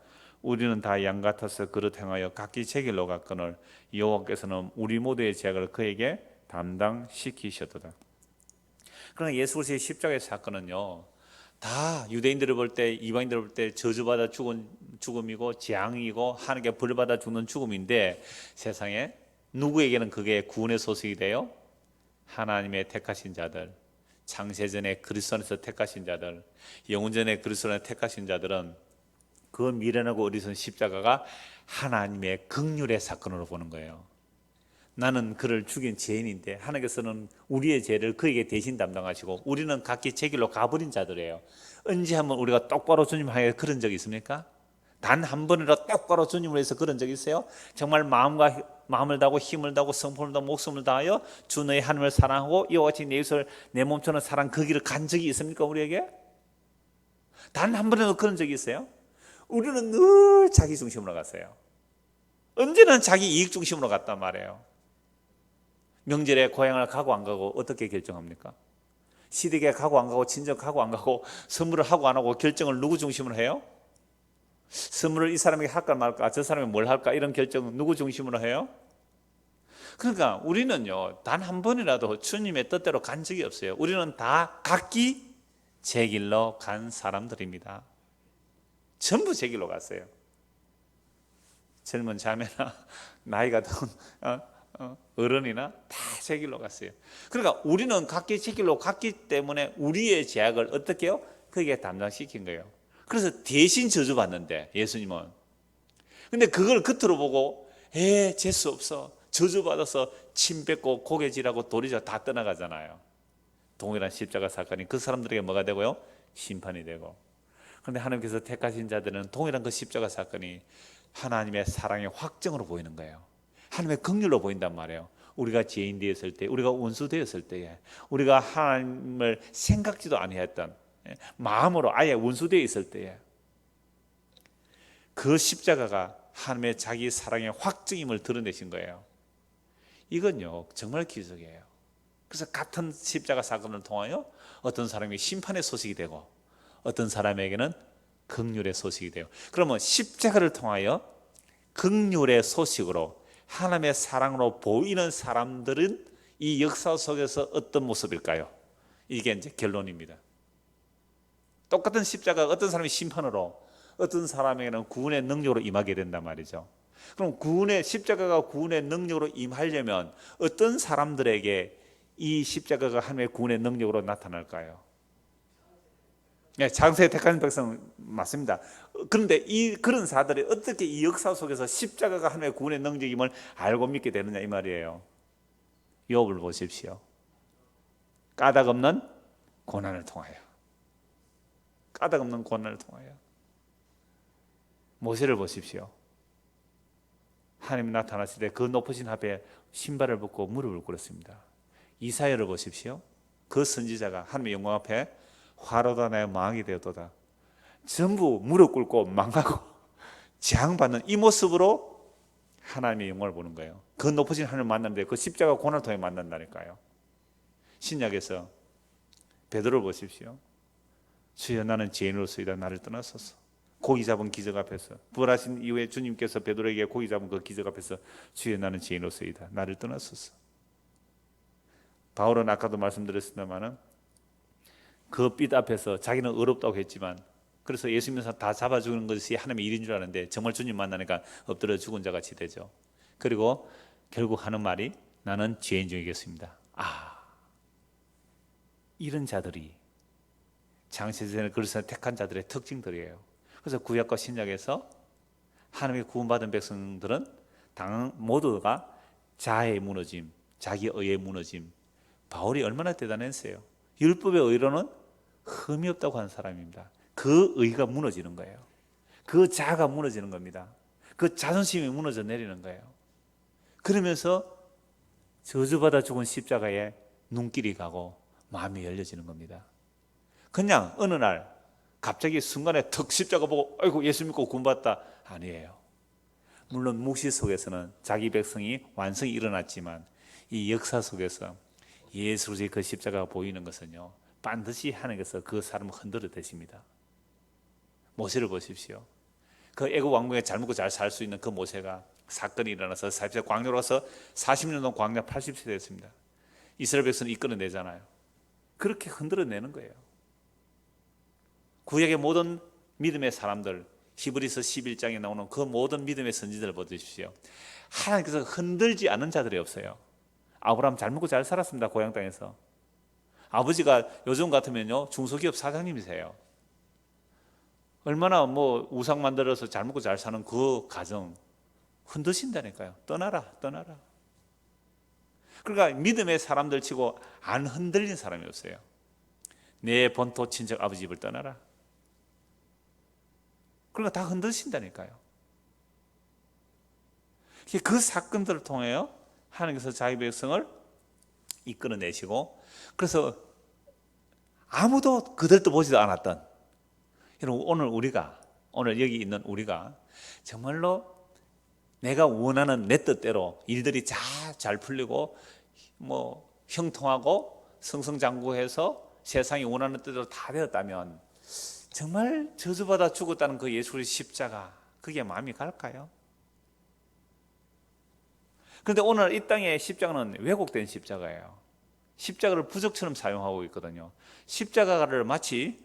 우리는 다 양 같아서 그릇 행하여 각기 제 길로 갔거늘 여호와께서는 우리 모두의 죄악을 그에게 담당시키셨도다. 그러나 예수 그리스도의 십자가의 사건은요, 다 유대인들을 볼 때, 이방인들을 볼 때 저주받아 죽은 죽음이고 재앙이고 하나님께 벌받아 죽는 죽음인데, 세상에 누구에게는 그게 구원의 소식이 돼요? 하나님의 택하신 자들, 창세전에 그리스도 안에서 택하신 자들, 영원전에 그리스도 안에 택하신 자들은 그 미련하고 어리석은 십자가가 하나님의 긍휼의 사건으로 보는 거예요. 나는 그를 죽인 죄인인데 하나님께서는 우리의 죄를 그에게 대신 담당하시고 우리는 각기 제 길로 가버린 자들이에요. 언제 한번 우리가 똑바로 주님 향해 그런 적이 있습니까? 단 한 번이라도 똑바로 주님을 위해서 그런 적이 있어요? 정말 마음을 다하고 힘을 다하고 성품을 다하고 목숨을 다하여 주 너의 하나님을 사랑하고 이와 같이 내 이웃을 내 몸처럼 사랑, 그 길을 간 적이 있습니까? 우리에게? 단 한 번이라도 그런 적이 있어요? 우리는 늘 자기 중심으로 갔어요. 언제는 자기 이익 중심으로 갔단 말이에요. 명절에 고향을 가고 안 가고 어떻게 결정합니까? 시댁에 가고 안 가고, 친정 가고 안 가고, 선물을 하고 안 하고 결정을 누구 중심으로 해요? 선물을 이 사람에게 할까 말까, 저 사람이 뭘 할까, 이런 결정은 누구 중심으로 해요? 그러니까 우리는요, 단 한 번이라도 주님의 뜻대로 간 적이 없어요. 우리는 다 각기 제 길로 간 사람들입니다. 전부 제 길로 갔어요. 젊은 자매나 나이가 든 어른이나 다 제 길로 갔어요. 그러니까 우리는 각기 제 길로 갔기 때문에 우리의 죄악을 어떻게 해요? 그게 담당시킨 거예요. 그래서 대신 저주받는데 예수님은. 근데 그걸 겉으로 보고 재수 없어, 저주받아서 침 뱉고 고개 지라고 도리자 다 떠나가잖아요. 동일한 십자가 사건이 그 사람들에게 뭐가 되고요? 심판이 되고. 그런데 하나님께서 택하신 자들은 동일한 그 십자가 사건이 하나님의 사랑의 확정으로 보이는 거예요. 하나님의 긍휼로 보인단 말이에요. 우리가 죄인 되었을 때, 우리가 원수 되었을 때에, 우리가 하나님을 생각지도 아니했던 마음으로 아예 원수되어 있을 때에 그 십자가가 하나님의 자기 사랑의 확증임을 드러내신 거예요. 이건요 정말 기적이에요. 그래서 같은 십자가 사건을 통하여 어떤 사람이 심판의 소식이 되고 어떤 사람에게는 긍휼의 소식이 돼요. 그러면 십자가를 통하여 긍휼의 소식으로 하나님의 사랑으로 보이는 사람들은 이 역사 속에서 어떤 모습일까요? 이게 이제 결론입니다. 똑같은 십자가가 어떤 사람이 심판으로, 어떤 사람에게는 구원의 능력으로 임하게 된단 말이죠. 그럼 십자가가 구원의 능력으로 임하려면 어떤 사람들에게 이 십자가가 하나님의 구원의 능력으로 나타날까요? 네, 장세에 택한 백성 맞습니다. 그런데 그런 사람들이 어떻게 이 역사 속에서 십자가가 하나님의 구원의 능력임을 알고 믿게 되느냐 이 말이에요. 욥을 보십시오. 까닭 없는 고난을 통하여, 까닭 없는 고난을 통하여. 모세를 보십시오. 하나님이 나타나실 때 그 높으신 앞에 신발을 벗고 무릎을 꿇었습니다. 이사야를 보십시오. 그 선지자가 하나님의 영광 앞에 화로다 나의 망하게 되었도다. 전부 무릎 꿇고 망하고 재앙받는 이 모습으로 하나님의 영광을 보는 거예요. 그 높으신 하나님을 만났는데 그 십자가 고난을 통해 만난다니까요. 신약에서 베드로를 보십시오. 주여 나는 죄인으로서이다. 나를 떠나소서. 고기 잡은 기적 앞에서, 부활하신 이후에 주님께서 베드로에게 고기 잡은 그 기적 앞에서 주여 나는 죄인으로서이다. 나를 떠나소서. 바울은 아까도 말씀드렸습니다만 그 빛 앞에서 자기는 의롭다고 했지만, 그래서 예수 믿는 사람 다 잡아 죽이는 것이 하나님의 일인 줄 아는데 정말 주님 만나니까 엎드려 죽은 자 같이 되죠. 그리고 결국 하는 말이 나는 죄인 중이겠습니다. 이런 자들이 장세전에 그리스도를 택한 자들의 특징들이에요. 그래서 구약과 신약에서 하나님의 구원받은 백성들은 모두가 자아의 무너짐, 자기 의의 무너짐. 바울이 얼마나 대단했어요. 율법의 의로는 흠이 없다고 하는 사람입니다. 그 의가 무너지는 거예요. 그 자아가 무너지는 겁니다. 그 자존심이 무너져 내리는 거예요. 그러면서 저주받아 죽은 십자가에 눈길이 가고 마음이 열려지는 겁니다. 그냥 어느 날 갑자기 순간에 턱 십자가 보고 아이고 예수 믿고 구원받다 아니에요. 물론 묵시 속에서는 자기 백성이 완성이 일어났지만 이 역사 속에서 예수 그리스도의 그 십자가가 보이는 것은요, 반드시 하나님께서 그 사람을 흔들어 대십니다. 모세를 보십시오. 그 애국 왕국에 잘 먹고 잘 살 수 있는 그 모세가 사건이 일어나서 광야로 가서 40년 동안 광야 80세 됐습니다. 이스라엘 백성을 이끌어내잖아요. 그렇게 흔들어내는 거예요. 구약의 모든 믿음의 사람들, 히브리서 11장에 나오는 그 모든 믿음의 선지자를 보십시오. 하나님께서 흔들지 않은 자들이 없어요. 아브라함 잘 먹고 잘 살았습니다. 고향 땅에서. 아버지가 요즘 같으면요 중소기업 사장님이세요. 얼마나 우상 만들어서 잘 먹고 잘 사는 그 가정 흔드신다니까요. 떠나라. 그러니까 믿음의 사람들 치고 안 흔들린 사람이 없어요. 내 본토 친척 아버지 집을 떠나라. 그러니까 다 흔드신다니까요. 그 사건들을 통해 하나님께서 자기 백성을 이끌어내시고, 그래서 아무도 그들도 보지도 않았던, 여러분 오늘 여기 있는 우리가 정말로 내가 원하는 내 뜻대로 일들이 잘 풀리고 형통하고 승승장구해서 세상이 원하는 뜻대로 다 되었다면 정말 저주받아 죽었다는 그 예수 그리스도의 십자가, 그게 마음이 갈까요? 그런데 오늘 이 땅의 십자가는 왜곡된 십자가예요. 십자가를 부적처럼 사용하고 있거든요. 십자가를 마치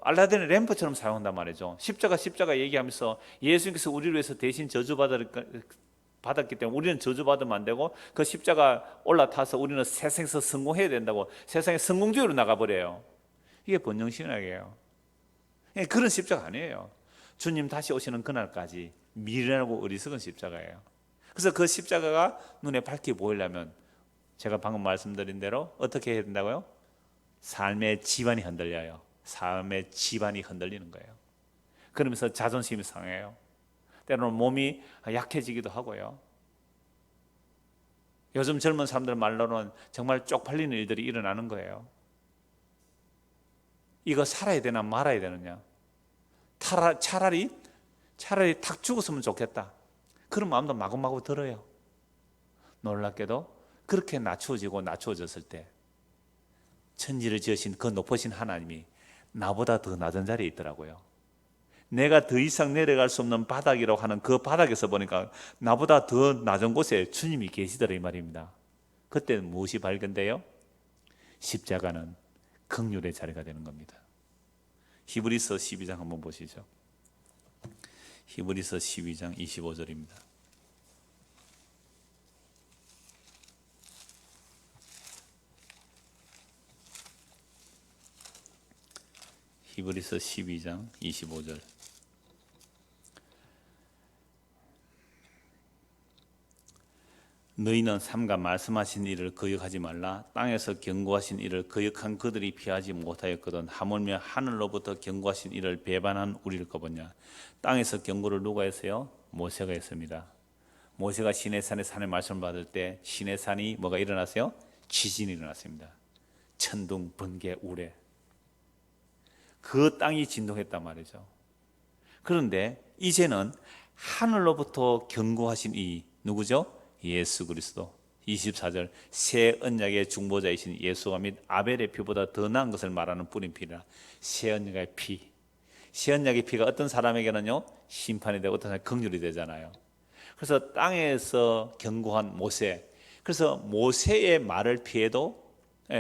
알라딘의 램프처럼 사용한단 말이죠. 십자가 얘기하면서 예수님께서 우리를 위해서 대신 저주받았기 때문에 우리는 저주받으면 안 되고, 그 십자가 올라타서 우리는 세상에서 성공해야 된다고 세상의 성공주의로 나가버려요. 이게 번영신학이에요. 그런 십자가 아니에요. 주님 다시 오시는 그날까지 미련하고 어리석은 십자가예요. 그래서 그 십자가가 눈에 밝게 보이려면 제가 방금 말씀드린 대로 어떻게 해야 된다고요? 삶의 지반이 흔들려요. 삶의 지반이 흔들리는 거예요. 그러면서 자존심이 상해요. 때로는 몸이 약해지기도 하고요. 요즘 젊은 사람들 말로는 정말 쪽팔리는 일들이 일어나는 거예요. 이거 살아야 되나 말아야 되느냐. 차라리 탁 죽었으면 좋겠다. 그런 마음도 마구마구 들어요. 놀랍게도 그렇게 낮추어졌을 때 천지를 지으신 그 높으신 하나님이 나보다 더 낮은 자리에 있더라고요. 내가 더 이상 내려갈 수 없는 바닥이라고 하는 그 바닥에서 보니까 나보다 더 낮은 곳에 주님이 계시더라 이 말입니다. 그때 무엇이 발견돼요? 십자가는 긍휼의 자리가 되는 겁니다. 히브리서 12장 한번 보시죠. 히브리서 12장 25절입니다. 히브리서 12장 25절. 너희는 삼가 말씀하신 일을 거역하지 말라. 땅에서 경고하신 일을 거역한 그들이 피하지 못하였거든. 하물며 하늘로부터 경고하신 일을 배반한 우리를 거보냐. 땅에서 경고를 누가 했어요? 모세가 했습니다. 모세가 시내산에 산의 말씀을 받을 때 시내산이 뭐가 일어났어요? 지진이 일어났습니다. 천둥, 번개, 우레. 그 땅이 진동했단 말이죠. 그런데 이제는 하늘로부터 경고하신 이 누구죠? 예수 그리스도. 24절 새 언약의 중보자이신 예수가 및 아벨의 피보다 더 나은 것을 말하는 뿌린 피라. 새 언약의 피. 새 언약의 피가 어떤 사람에게는요 심판이 되고 어떤 사람에게 긍휼이 되잖아요. 그래서 땅에서 경고한 모세. 그래서 모세의 말을 피해도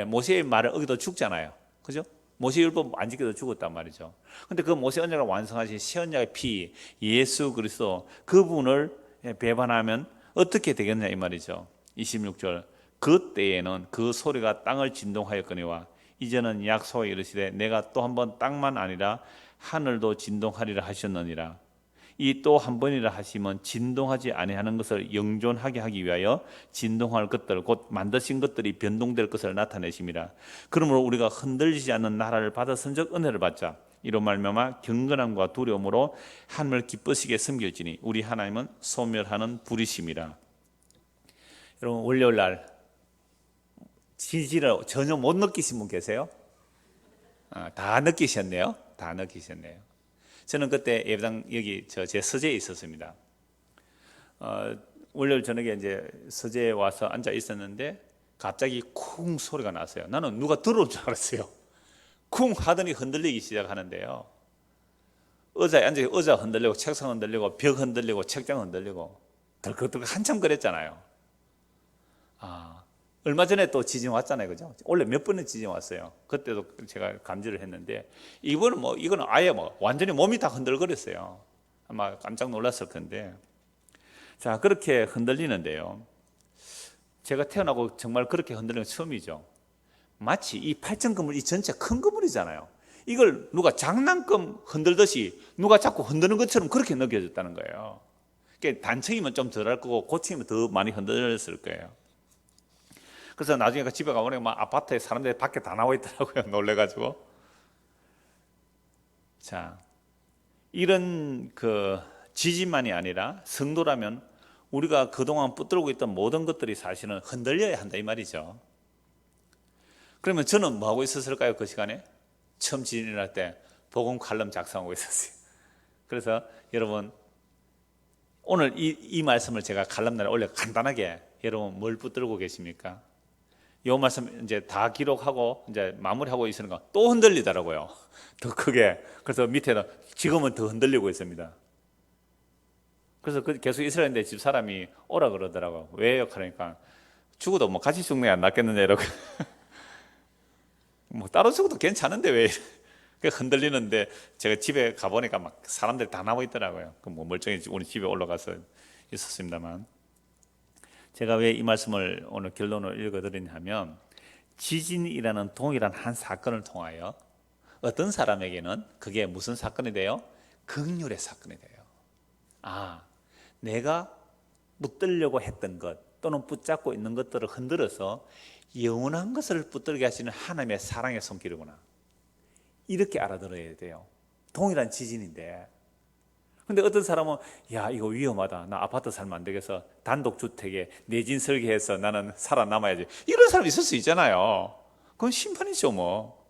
모세의 말을 어기도 죽잖아요. 그죠? 모세 율법 안 지켜도 죽었단 말이죠. 그런데 그 모세 언약을 완성하신 새 언약의 피 예수 그리스도 그분을 배반하면 어떻게 되겠냐 이 말이죠. 26절 그때에는 그 소리가 땅을 진동하였거니와 이제는 약속하여 이르시되 내가 또 한 번 땅만 아니라 하늘도 진동하리라 하셨느니라. 이 또 한 번이라 하시면 진동하지 아니하는 것을 영존하게 하기 위하여 진동할 것들 곧 만드신 것들이 변동될 것을 나타내심이라. 그러므로 우리가 흔들리지 않는 나라를 받아 선적 은혜를 받자. 이로 말미암아 경건함과 두려움으로 하나님을 기쁘시게 섬길지니 우리 하나님은 소멸하는 불이심이라. 여러분 월요일 날 지지를 전혀 못 느끼신 분 계세요? 다 느끼셨네요. 다 느끼셨네요. 저는 그때 예배당 여기 제 서재에 있었습니다. 월요일 저녁에 이제 서재에 와서 앉아 있었는데 갑자기 쿵 소리가 났어요. 나는 누가 들어온 줄 알았어요. 쿵 하더니 흔들리기 시작하는데요. 의자에 앉아 의자 흔들리고 책상 흔들리고 벽 흔들리고 책장 흔들리고 덜컥덜컥 한참 그랬잖아요. 얼마 전에 또 지진 왔잖아요. 그죠? 원래 몇 번의 지진 왔어요. 그때도 제가 감지를 했는데 이거는 아예 완전히 몸이 다 흔들거렸어요. 아마 깜짝 놀랐을 건데. 자, 그렇게 흔들리는데요. 제가 태어나고 정말 그렇게 흔들리는 건 처음이죠. 마치 이 8층 건물 이 전체 큰 건물이잖아요. 이걸 누가 장난감 흔들듯이 누가 자꾸 흔드는 것처럼 그렇게 느껴졌다는 거예요. 그러니까 단층이면 좀 덜할 거고 고층이면 더 많이 흔들렸을 거예요. 그래서 나중에 집에 가보니까 막 아파트에 사람들이 밖에 다 나와 있더라고요. 놀래가지고. 자, 이런 그 지진만이 아니라 성도라면 우리가 그동안 붙들고 있던 모든 것들이 사실은 흔들려야 한다 이 말이죠. 그러면 저는 뭐 하고 있었을까요? 그 시간에 처음 지진이 날 때 복음 칼럼 작성하고 있었어요. 그래서 여러분 오늘 이 말씀을 제가 칼럼날에 올려 간단하게 여러분 뭘 붙들고 계십니까? 이 말씀 이제 다 기록하고 이제 마무리하고 있으는 거 또 흔들리더라고요. 더 크게. 그래서 밑에는 지금은 더 흔들리고 있습니다. 그래서 계속 이스라엘인데 집 사람이 오라 그러더라고요. 왜요? 그러니까 죽어도 뭐 같이 죽는 게 안 낫겠느냐 이러고. 뭐 따로 죽어도 괜찮은데 왜 흔들리는데 제가 집에 가보니까 막 사람들이 다 나와 있더라고요. 뭐 멀쩡히 우리 집에 올라가서 있었습니다만 제가 왜 이 말씀을 오늘 결론을 읽어드리냐면 지진이라는 동일한 한 사건을 통하여 어떤 사람에게는 그게 무슨 사건이 돼요? 긍휼의 사건이 돼요. 내가 붙들려고 했던 것 또는 붙잡고 있는 것들을 흔들어서 영원한 것을 붙들게 하시는 하나님의 사랑의 손길이구나. 이렇게 알아들어야 돼요. 동일한 지진인데. 근데 어떤 사람은 야 이거 위험하다. 나 아파트 살면 안 되겠어. 단독주택에 내진 설계해서 나는 살아남아야지. 이런 사람이 있을 수 있잖아요. 그건 심판이죠 뭐.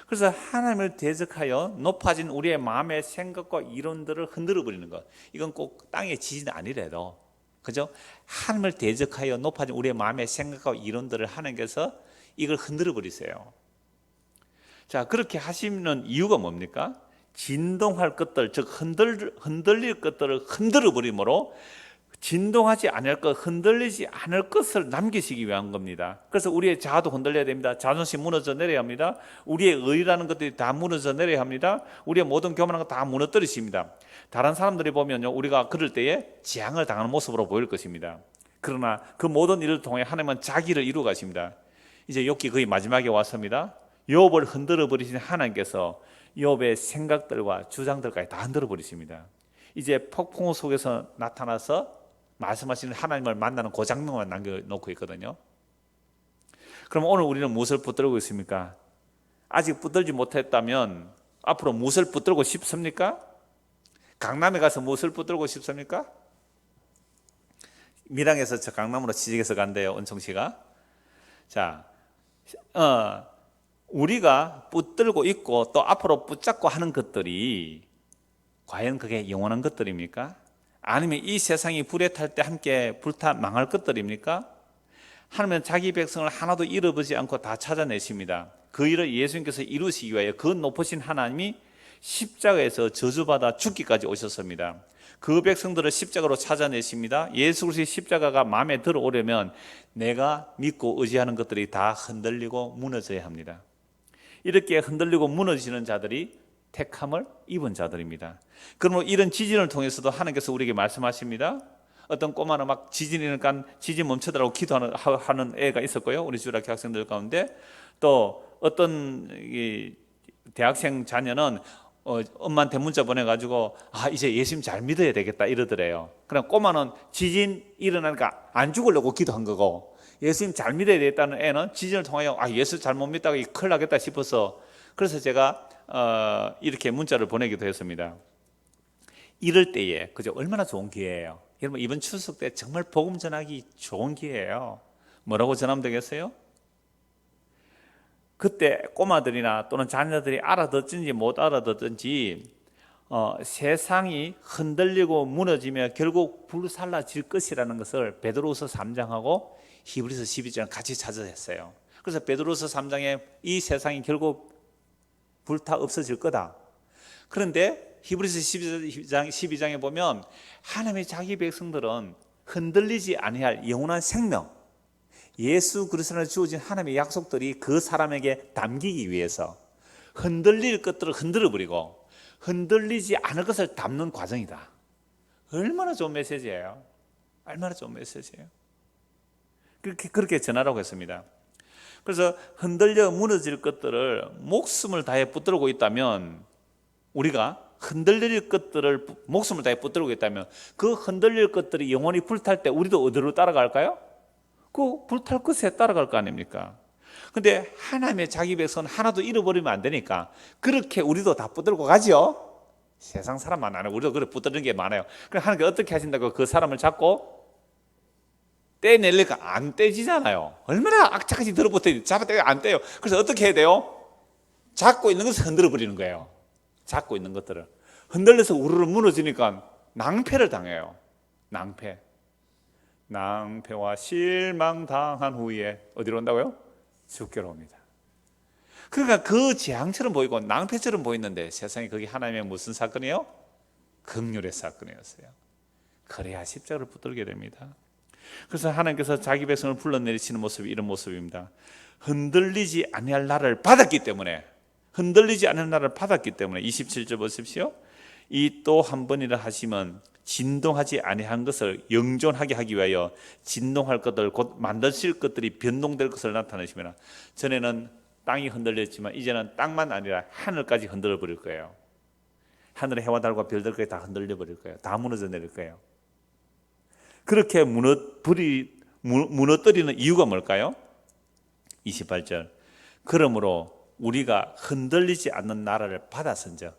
그래서 하나님을 대적하여 높아진 우리의 마음의 생각과 이론들을 흔들어 버리는 것. 이건 꼭 땅의 지진이 아니래도 그죠? 하나님을 대적하여 높아진 우리의 마음의 생각과 이론들을 하나님께서 이걸 흔들어 버리세요. 자, 그렇게 하시는 이유가 뭡니까? 진동할 것들, 즉 흔들릴 것들을 흔들어 버림으로 진동하지 않을 것, 흔들리지 않을 것을 남기시기 위한 겁니다. 그래서 우리의 자아도 흔들려야 됩니다. 자존심 무너져 내려야 합니다. 우리의 의라는 것들이 다 무너져 내려야 합니다. 우리의 모든 교만한 것 다 무너뜨리십니다. 다른 사람들이 보면요, 우리가 그럴 때에 재앙을 당하는 모습으로 보일 것입니다. 그러나 그 모든 일을 통해 하나님은 자기를 이루어 가십니다. 이제 욥기 거의 마지막에 왔습니다. 욥을 흔들어 버리신 하나님께서 욥의 생각들과 주장들까지 다 흔들어 버리십니다. 이제 폭풍우 속에서 나타나서 말씀하시는 하나님을 만나는 그 장면만 남겨놓고 있거든요. 그럼 오늘 우리는 무엇을 붙들고 있습니까? 아직 붙들지 못했다면 앞으로 무엇을 붙들고 싶습니까? 강남에 가서 무엇을 붙들고 싶습니까? 밀양에서 저 강남으로 취직해서 간대요, 은총씨가. 자, 우리가 붙들고 있고 또 앞으로 붙잡고 하는 것들이 과연 그게 영원한 것들입니까? 아니면 이 세상이 불에 탈 때 함께 불타 망할 것들입니까? 하나님은 자기 백성을 하나도 잃어버리지 않고 다 찾아내십니다. 그 일을 예수님께서 이루시기 위하여 그 높으신 하나님이 십자가에서 저주받아 죽기까지 오셨습니다. 그 백성들을 십자가로 찾아내십니다. 예수 그리스도의 십자가가 마음에 들어오려면 내가 믿고 의지하는 것들이 다 흔들리고 무너져야 합니다. 이렇게 흔들리고 무너지는 자들이 택함을 입은 자들입니다. 그러면 이런 지진을 통해서도 하나님께서 우리에게 말씀하십니다. 어떤 꼬마는 막 지진이니까 지진 멈춰달라고 기도하는 애가 있었고요, 우리 주일학교 학생들 가운데. 또 어떤 대학생 자녀는 엄마한테 문자 보내가지고 이제 예수님 잘 믿어야 되겠다 이러더래요. 그럼 꼬마는 지진 일어나니까 안 죽으려고 기도한 거고, 예수님 잘 믿어야 되겠다는 애는 지진을 통하여 예수 잘못 믿다가 큰일 나겠다 싶어서, 그래서 제가 이렇게 문자를 보내기도 했습니다. 이럴 때에 그죠, 얼마나 좋은 기회예요. 여러분, 이번 추석 때 정말 복음 전하기 좋은 기회예요. 뭐라고 전하면 되겠어요? 그때 꼬마들이나 또는 자녀들이 알아듣든지 못 알아듣든지 세상이 흔들리고 무너지며 결국 불살라질 것이라는 것을 베드로후서 3장하고 히브리서 12장 같이 찾아냈어요. 그래서 베드로후서 3장에 이 세상이 결국 불타 없어질 거다. 그런데 히브리서 12장에 보면 하나님의 자기 백성들은 흔들리지 아니할 영원한 생명, 예수 그리스도로 주어진 하나님의 약속들이 그 사람에게 담기기 위해서 흔들릴 것들을 흔들어버리고 흔들리지 않을 것을 담는 과정이다. 얼마나 좋은 메시지예요. 얼마나 좋은 메시지예요. 그렇게 전하라고 했습니다. 그래서 흔들려 무너질 것들을 목숨을 다해 붙들고 있다면, 우리가 흔들릴 것들을 목숨을 다해 붙들고 있다면 그 흔들릴 것들이 영원히 불탈 때 우리도 어디로 따라갈까요? 그 불탈 것에 따라갈 거 아닙니까? 근데 하나님의 자기 백성은 하나도 잃어버리면 안 되니까 그렇게 우리도 다 붙들고 가죠. 세상 사람만 안 해요. 우리도 그렇게 붙드는 게 많아요. 그럼 하나님께 어떻게 하신다고 그 사람을 잡고 떼내려니까 안 떼지잖아요. 얼마나 악착같이 들어붙어 잡아떼가 안 떼요. 그래서 어떻게 해야 돼요? 잡고 있는 것을 흔들어 버리는 거예요. 잡고 있는 것들을 흔들려서 우르르 무너지니까 낭패를 당해요. 낭패와 실망당한 후에 어디로 온다고요? 죽게로 옵니다. 그러니까 그 재앙처럼 보이고 낭패처럼 보이는데 세상에 그게 하나님의 무슨 사건이에요? 긍휼의 사건이었어요. 그래야 십자가를 붙들게 됩니다. 그래서 하나님께서 자기 백성을 불러내리시는 모습이 이런 모습입니다. 흔들리지 아니할 나를 받았기 때문에, 27절 보십시오. 이 또 한 번이라 하시면 진동하지 아니한 것을 영존하게 하기 위하여 진동할 것들, 곧 만드실 것들이 변동될 것을 나타내시면, 전에는 땅이 흔들렸지만 이제는 땅만 아니라 하늘까지 흔들어 버릴 거예요. 하늘의 해와 달과 별들까지 다 흔들려 버릴 거예요. 다 무너져 내릴 거예요. 그렇게 무너뜨리는 이유가 뭘까요? 28절. 그러므로 우리가 흔들리지 않는 나라를 받았은즉,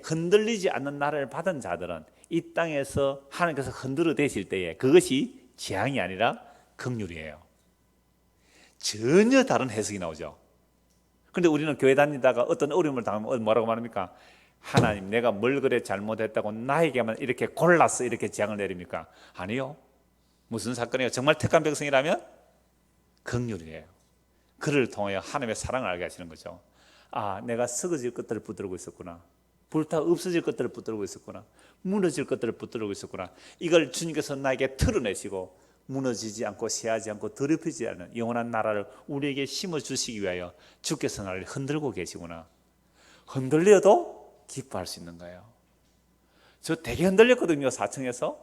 흔들리지 않는 나라를 받은 자들은 이 땅에서 하나님께서 흔들어 대실 때에 그것이 재앙이 아니라 긍휼이에요. 전혀 다른 해석이 나오죠. 그런데 우리는 교회 다니다가 어떤 어려움을 당하면 뭐라고 말합니까? 하나님, 내가 뭘 그래 잘못했다고 나에게만 이렇게 골라서 이렇게 재앙을 내립니까? 아니요. 무슨 사건이에요? 정말 택한 백성이라면 긍휼이에요. 그를 통하여 하나님의 사랑을 알게 하시는 거죠. 내가 썩어질 것들을 붙들고 있었구나. 불타 없어질 것들을 붙들고 있었구나. 무너질 것들을 붙들고 있었구나. 이걸 주님께서 나에게 털어내시고 무너지지 않고 쇠하지 않고 더럽히지 않은 영원한 나라를 우리에게 심어주시기 위하여 주께서 나를 흔들고 계시구나. 흔들려도 기뻐할 수 있는 거예요. 저 되게 흔들렸거든요. 4층에서.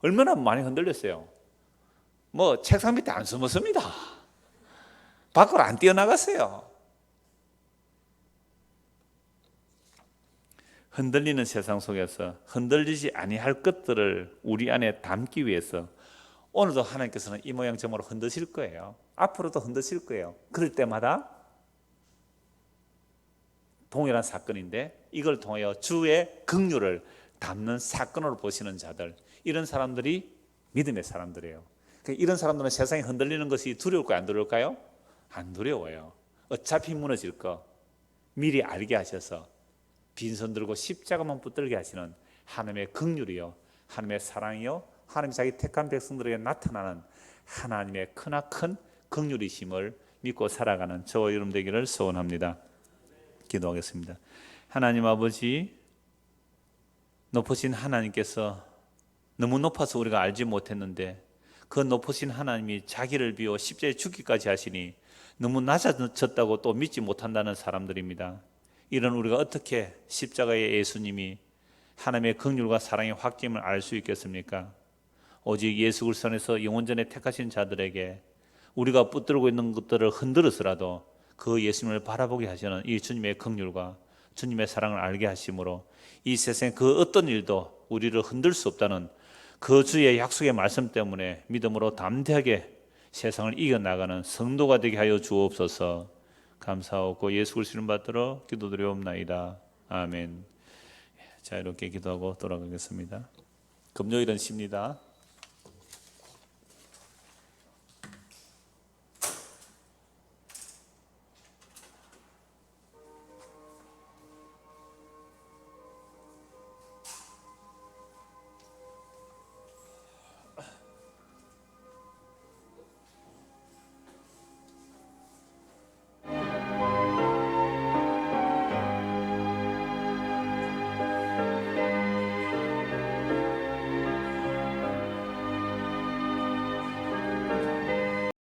얼마나 많이 흔들렸어요. 뭐 책상 밑에 안 숨었습니다. 밖으로 안 뛰어나갔어요. 흔들리는 세상 속에서 흔들리지 아니할 것들을 우리 안에 담기 위해서 오늘도 하나님께서는 이 모양 저모로 흔드실 거예요. 앞으로도 흔드실 거예요. 그럴 때마다 동일한 사건인데 이걸 통하여 주의 긍휼을 담는 사건으로 보시는 자들, 이런 사람들이 믿음의 사람들이에요. 이런 사람들은 세상에 흔들리는 것이 두려울까요? 안 두려울까요? 안 두려워요. 어차피 무너질 거 미리 알게 하셔서 빈손 들고 십자가만 붙들게 하시는 하나님의 긍휼이요, 하나님의 사랑이요, 하나님 자기 택한 백성들에게 나타나는 하나님의 크나큰 긍휼이심을 믿고 살아가는 저와 여러분 되기를 소원합니다. 기도하겠습니다. 하나님 아버지, 높으신 하나님께서 너무 높아서 우리가 알지 못했는데 그 높으신 하나님이 자기를 비워 십자가에 죽기까지 하시니 너무 낮아졌다고 또 믿지 못한다는 사람들입니다. 이런 우리가 어떻게 십자가의 예수님이 하나님의 긍휼과 사랑의 확증을 알 수 있겠습니까? 오직 예수 그리스도 안에서 영원전에 택하신 자들에게 우리가 붙들고 있는 것들을 흔들어서라도 그 예수님을 바라보게 하시는 이 주님의 긍휼과 주님의 사랑을 알게 하심으로 이 세상의 그 어떤 일도 우리를 흔들 수 없다는 그 주의 약속의 말씀 때문에 믿음으로 담대하게 세상을 이겨나가는 성도가 되게 하여 주옵소서. 감사하고 예수 그리스도 이름 받들어 기도드리옵나이다. 아멘. 자, 이렇게 기도하고 돌아가겠습니다. 금요일은 쉽니다.